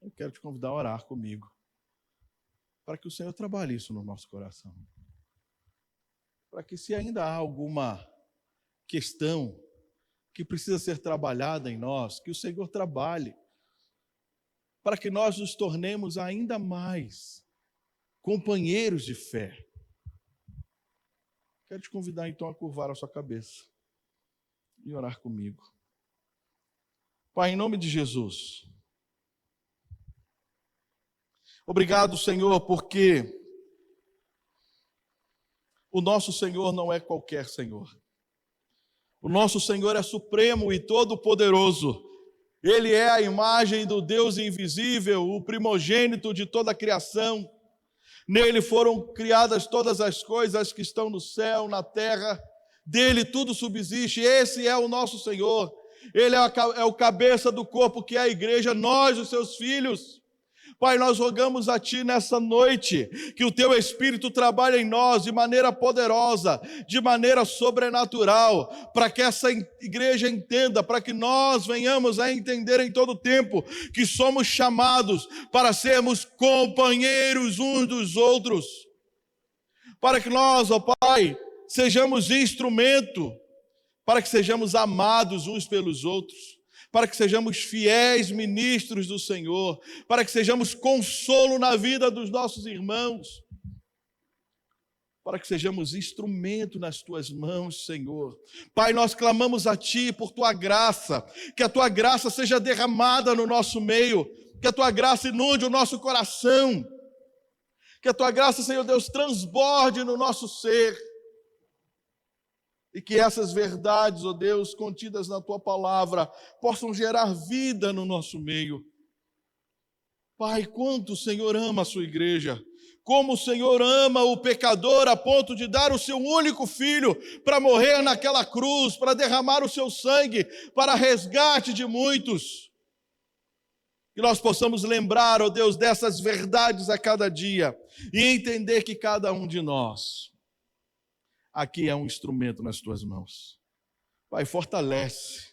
Eu quero te convidar a orar comigo, para que o Senhor trabalhe isso no nosso coração. Para que, se ainda há alguma questão que precisa ser trabalhada em nós, que o Senhor trabalhe, para que nós nos tornemos ainda mais companheiros de fé. Quero te convidar então a curvar a sua cabeça e orar comigo. Pai, em nome de Jesus, obrigado, Senhor, porque o nosso Senhor não é qualquer Senhor. O nosso Senhor é supremo e todo-poderoso. Ele é a imagem do Deus invisível, o primogênito de toda a criação. Nele foram criadas todas as coisas que estão no céu, na terra. Dele tudo subsiste. Esse é o nosso Senhor. Ele é o cabeça do corpo que é a igreja, nós, os seus filhos. Pai, nós rogamos a Ti nessa noite, que o Teu Espírito trabalhe em nós de maneira poderosa, de maneira sobrenatural, para que essa igreja entenda, para que nós venhamos a entender em todo tempo, que somos chamados para sermos companheiros uns dos outros, para que nós, ó Pai, sejamos instrumento, para que sejamos amados uns pelos outros, para que sejamos fiéis ministros do Senhor, para que sejamos consolo na vida dos nossos irmãos, para que sejamos instrumento nas Tuas mãos, Senhor. Pai, nós clamamos a Ti por Tua graça, que a Tua graça seja derramada no nosso meio, que a Tua graça inunde o nosso coração, que a Tua graça, Senhor Deus, transborde no nosso ser, e que essas verdades, ó Deus, contidas na Tua palavra, possam gerar vida no nosso meio. Pai, quanto o Senhor ama a Sua igreja, como o Senhor ama o pecador a ponto de dar o Seu único Filho para morrer naquela cruz, para derramar o Seu sangue, para resgate de muitos. Que nós possamos lembrar, ó Deus, dessas verdades a cada dia e entender que cada um de nós aqui é um instrumento nas Tuas mãos. Pai, fortalece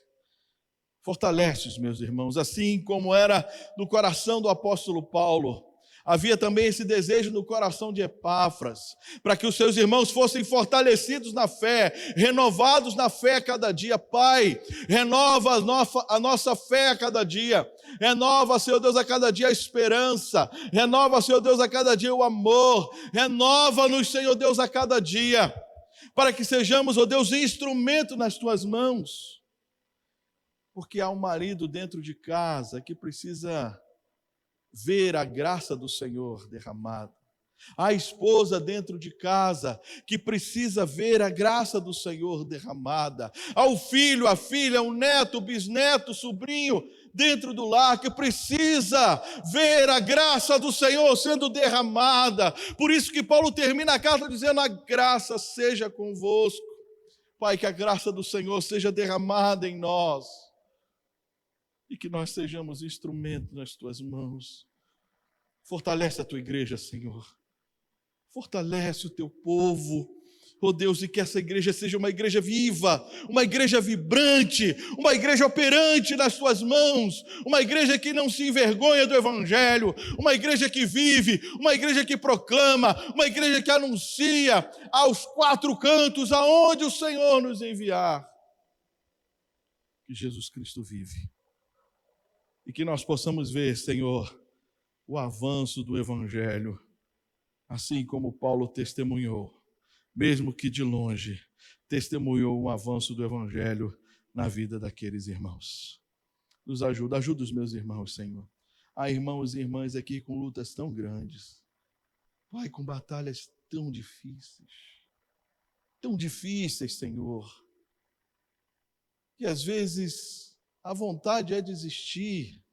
os meus irmãos, assim como era no coração do apóstolo Paulo, havia também esse desejo no coração de Epáfras, para que os seus irmãos fossem fortalecidos na fé, renovados na fé a cada dia. Pai, renova a nossa fé a cada dia, renova, Senhor Deus, a cada dia a esperança, renova, Senhor Deus, a cada dia o amor, renova-nos, Senhor Deus, a cada dia, para que sejamos, ó Deus, instrumento nas Tuas mãos, porque há um marido dentro de casa que precisa ver a graça do Senhor derramada, há esposa dentro de casa que precisa ver a graça do Senhor derramada, há o filho, a filha, o neto, o bisneto, o sobrinho dentro do lar que precisa ver a graça do Senhor sendo derramada. Por isso que Paulo termina a carta dizendo: a graça seja convosco. Pai, que a graça do Senhor seja derramada em nós e que nós sejamos instrumento nas Tuas mãos. Fortalece a Tua igreja, Senhor. Fortalece o Teu povo, oh Deus, e que essa igreja seja uma igreja viva, uma igreja vibrante, uma igreja operante nas Tuas mãos, uma igreja que não se envergonha do Evangelho, uma igreja que vive, uma igreja que proclama, uma igreja que anuncia aos quatro cantos aonde o Senhor nos enviar, que Jesus Cristo vive, e que nós possamos ver, Senhor, o avanço do Evangelho, assim como Paulo testemunhou, mesmo que de longe, testemunhou o avanço do Evangelho na vida daqueles irmãos. Nos ajuda os meus irmãos, Senhor. Há irmãos e irmãs aqui com lutas tão grandes, Pai, com batalhas tão difíceis, Senhor, que às vezes a vontade é desistir,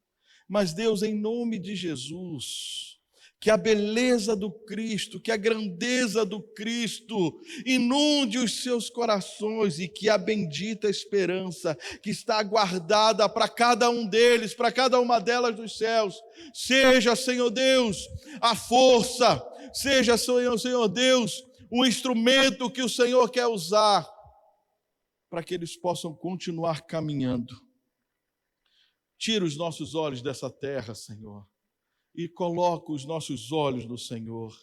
mas Deus, em nome de Jesus, Que a beleza do Cristo, que a grandeza do Cristo inunde os seus corações e que a bendita esperança que está guardada para cada um deles, para cada uma delas dos céus, seja, Senhor Deus, a força, seja, Senhor Deus, o instrumento que o Senhor quer usar para que eles possam continuar caminhando. Tira os nossos olhos dessa terra, Senhor, e coloca os nossos olhos no Senhor.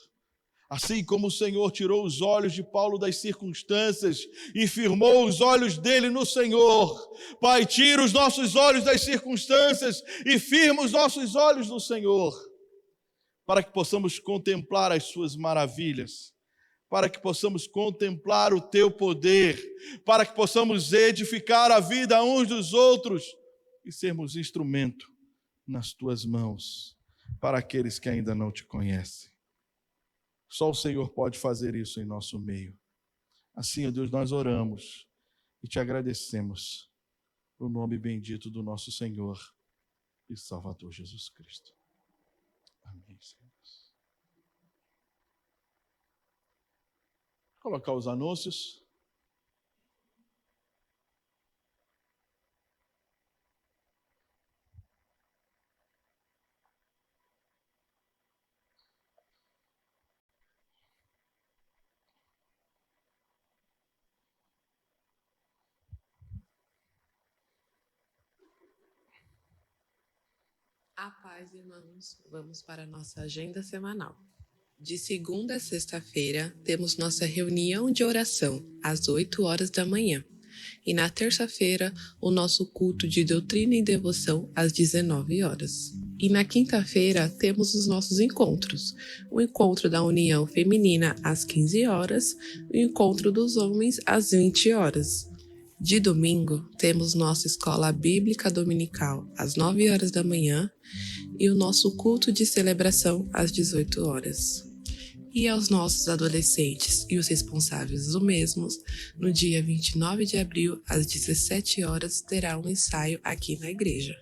Assim como o Senhor tirou os olhos de Paulo das circunstâncias e firmou os olhos dele no Senhor. Pai, tira os nossos olhos das circunstâncias e firma os nossos olhos no Senhor, para que possamos contemplar as suas maravilhas, para que possamos contemplar o teu poder, para que possamos edificar a vida uns dos outros e sermos instrumento nas tuas mãos para aqueles que ainda não te conhecem. Só o Senhor pode fazer isso em nosso meio. Assim, ó Deus, nós oramos e te agradecemos no nome bendito do nosso Senhor e Salvador Jesus Cristo. Amém, Senhor. Vou colocar os anúncios. A paz, irmãos. Vamos para a nossa agenda semanal. De segunda a sexta-feira, temos nossa reunião de oração, às 8 horas da manhã. E na terça-feira, o nosso culto de doutrina e devoção, às 19 horas. E na quinta-feira, temos os nossos encontros. O encontro da União Feminina, às 15 horas, e o encontro dos homens, às 20 horas. De domingo, temos nossa escola bíblica dominical às 9 horas da manhã e o nosso culto de celebração às 18 horas. E aos nossos adolescentes e os responsáveis do mesmo, no dia 29 de abril, às 17 horas, terá um ensaio aqui na igreja.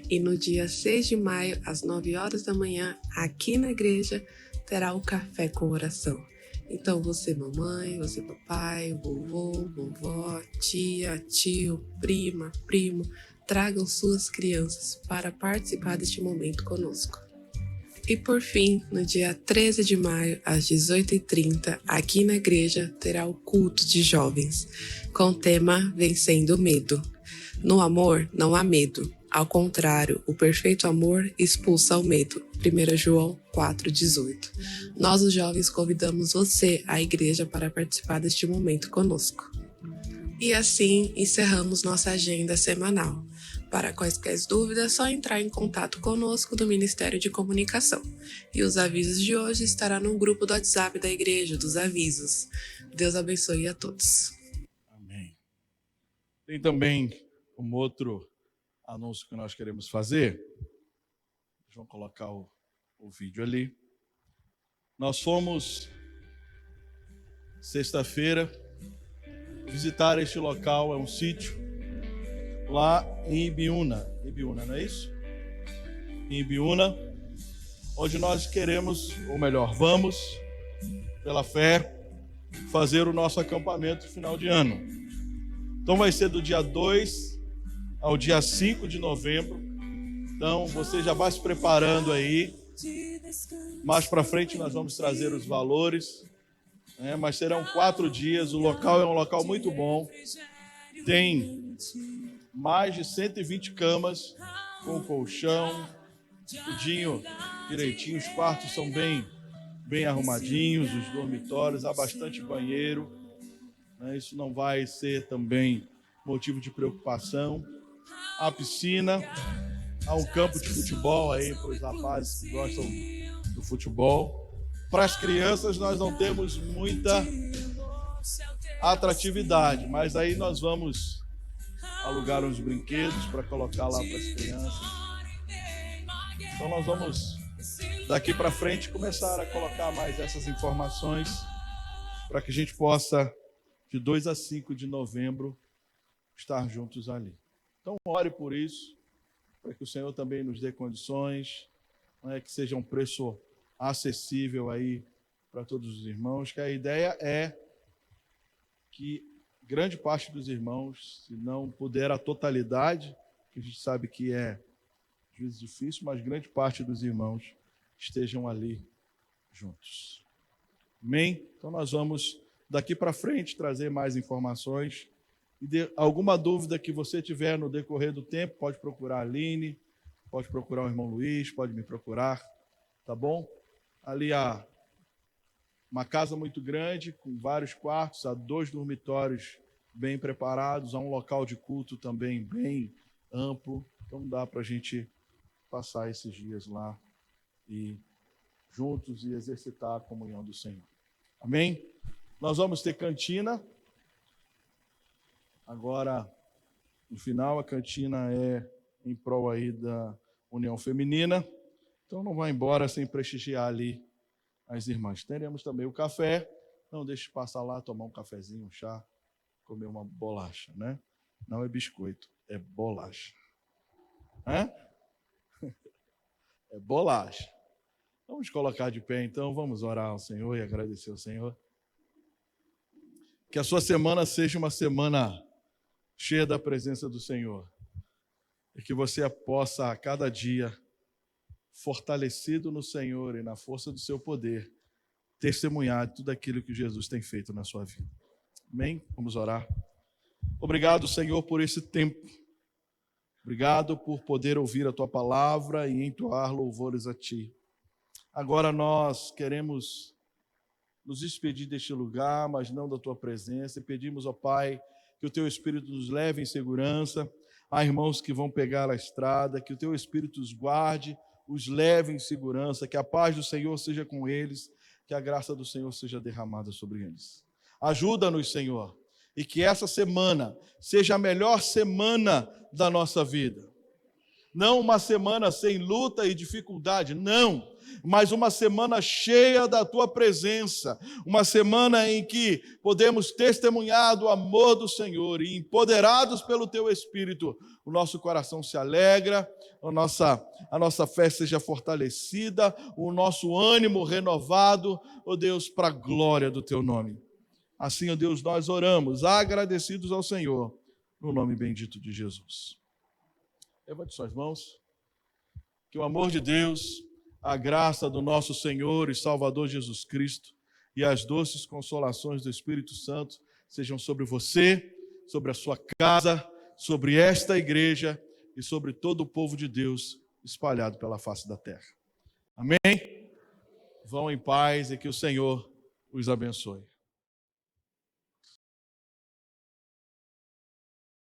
E no dia 6 de maio, às 9 horas da manhã, aqui na igreja, terá o café com oração. Então, você mamãe, você papai, vovô, vovó, tia, tio, prima, primo, tragam suas crianças para participar deste momento conosco. E por fim, no dia 13 de maio, às 18h30, aqui na igreja, terá o culto de jovens, com o tema Vencendo o Medo. No amor, não há medo. Ao contrário, o perfeito amor expulsa o medo. 1 João 4,18. Nós, os jovens, convidamos você, a igreja, para participar deste momento conosco. E assim, encerramos nossa agenda semanal. Para quaisquer dúvidas, é só entrar em contato conosco do Ministério de Comunicação. E os avisos de hoje estarão no grupo do WhatsApp da igreja, dos avisos. Deus abençoe a todos. Amém. Tem também um outro anúncio que nós queremos fazer. Vamos colocar o vídeo ali. Nós fomos, sexta-feira, visitar este local, é um sítio, lá em Ibiúna. Ibiúna, não é isso? Em Ibiúna, onde nós queremos, ou melhor, vamos, pela fé, fazer o nosso acampamento final de ano. Então vai ser do dia 2 ao dia 5 de novembro. Então você já vai se preparando aí. Mais para frente nós vamos trazer os valores, né? Mas serão 4 dias. O local é um local muito bom. Tem mais de 120 camas com colchão, tudinho direitinho. Os quartos são bem arrumadinhos, os dormitórios, há bastante banheiro, né? Isso não vai ser também motivo de preocupação. A piscina, há um campo de futebol aí para os rapazes que gostam do futebol. Para as crianças nós não temos muita atratividade, mas aí nós vamos alugar uns brinquedos para colocar lá para as crianças. Então nós vamos daqui para frente começar a colocar mais essas informações para que a gente possa, de 2 a 5 de novembro, estar juntos ali. Então ore por isso, para que o Senhor também nos dê condições né, que seja um preço acessível aí para todos os irmãos, que a ideia é que grande parte dos irmãos, se não puder a totalidade, que a gente sabe que é às vezes difícil, mas grande parte dos irmãos estejam ali juntos. Amém? Então nós vamos daqui para frente trazer mais informações. E alguma dúvida que você tiver no decorrer do tempo, pode procurar a Aline, pode procurar o irmão Luiz, pode me procurar, tá bom? Ali há uma casa muito grande, com vários quartos, há 2 dormitórios bem preparados, há um local de culto também bem amplo, então dá para a gente passar esses dias lá e juntos e exercitar a comunhão do Senhor. Amém? Nós vamos ter cantina. Agora, no final, a cantina é em prol aí da União Feminina. Então não vai embora sem prestigiar ali as irmãs. Teremos também o café. Não deixe passar lá, tomar um cafezinho, um chá, comer uma bolacha, né? Não é biscoito, é bolacha. Hã? É bolacha. Vamos colocar de pé, então, vamos orar ao Senhor e agradecer ao Senhor. Que a sua semana seja uma semana cheia da presença do Senhor. E que você possa, a cada dia, fortalecido no Senhor e na força do seu poder, testemunhar tudo aquilo que Jesus tem feito na sua vida. Amém? Vamos orar. Obrigado, Senhor, por esse tempo. Obrigado por poder ouvir a Tua palavra e entoar louvores a Ti. Agora nós queremos nos despedir deste lugar, mas não da Tua presença, e pedimos, ó Pai, que o Teu Espírito nos leve em segurança. Há irmãos que vão pegar a estrada, que o Teu Espírito os guarde, os leve em segurança, que a paz do Senhor seja com eles, que a graça do Senhor seja derramada sobre eles. Ajuda-nos, Senhor, e que essa semana seja a melhor semana da nossa vida. Não uma semana sem luta e dificuldade, não, mas uma semana cheia da Tua presença, uma semana em que podemos testemunhar do amor do Senhor e empoderados pelo Teu Espírito, o nosso coração se alegra, a nossa fé seja fortalecida, o nosso ânimo renovado, ó Deus, para a glória do Teu nome. Assim, ó Deus, nós oramos, agradecidos ao Senhor, no nome bendito de Jesus. Levante suas mãos. Que o amor de Deus, a graça do nosso Senhor e Salvador Jesus Cristo e as doces consolações do Espírito Santo sejam sobre você, sobre a sua casa, sobre esta igreja e sobre todo o povo de Deus espalhado pela face da terra. Amém? Vão em paz e que o Senhor os abençoe.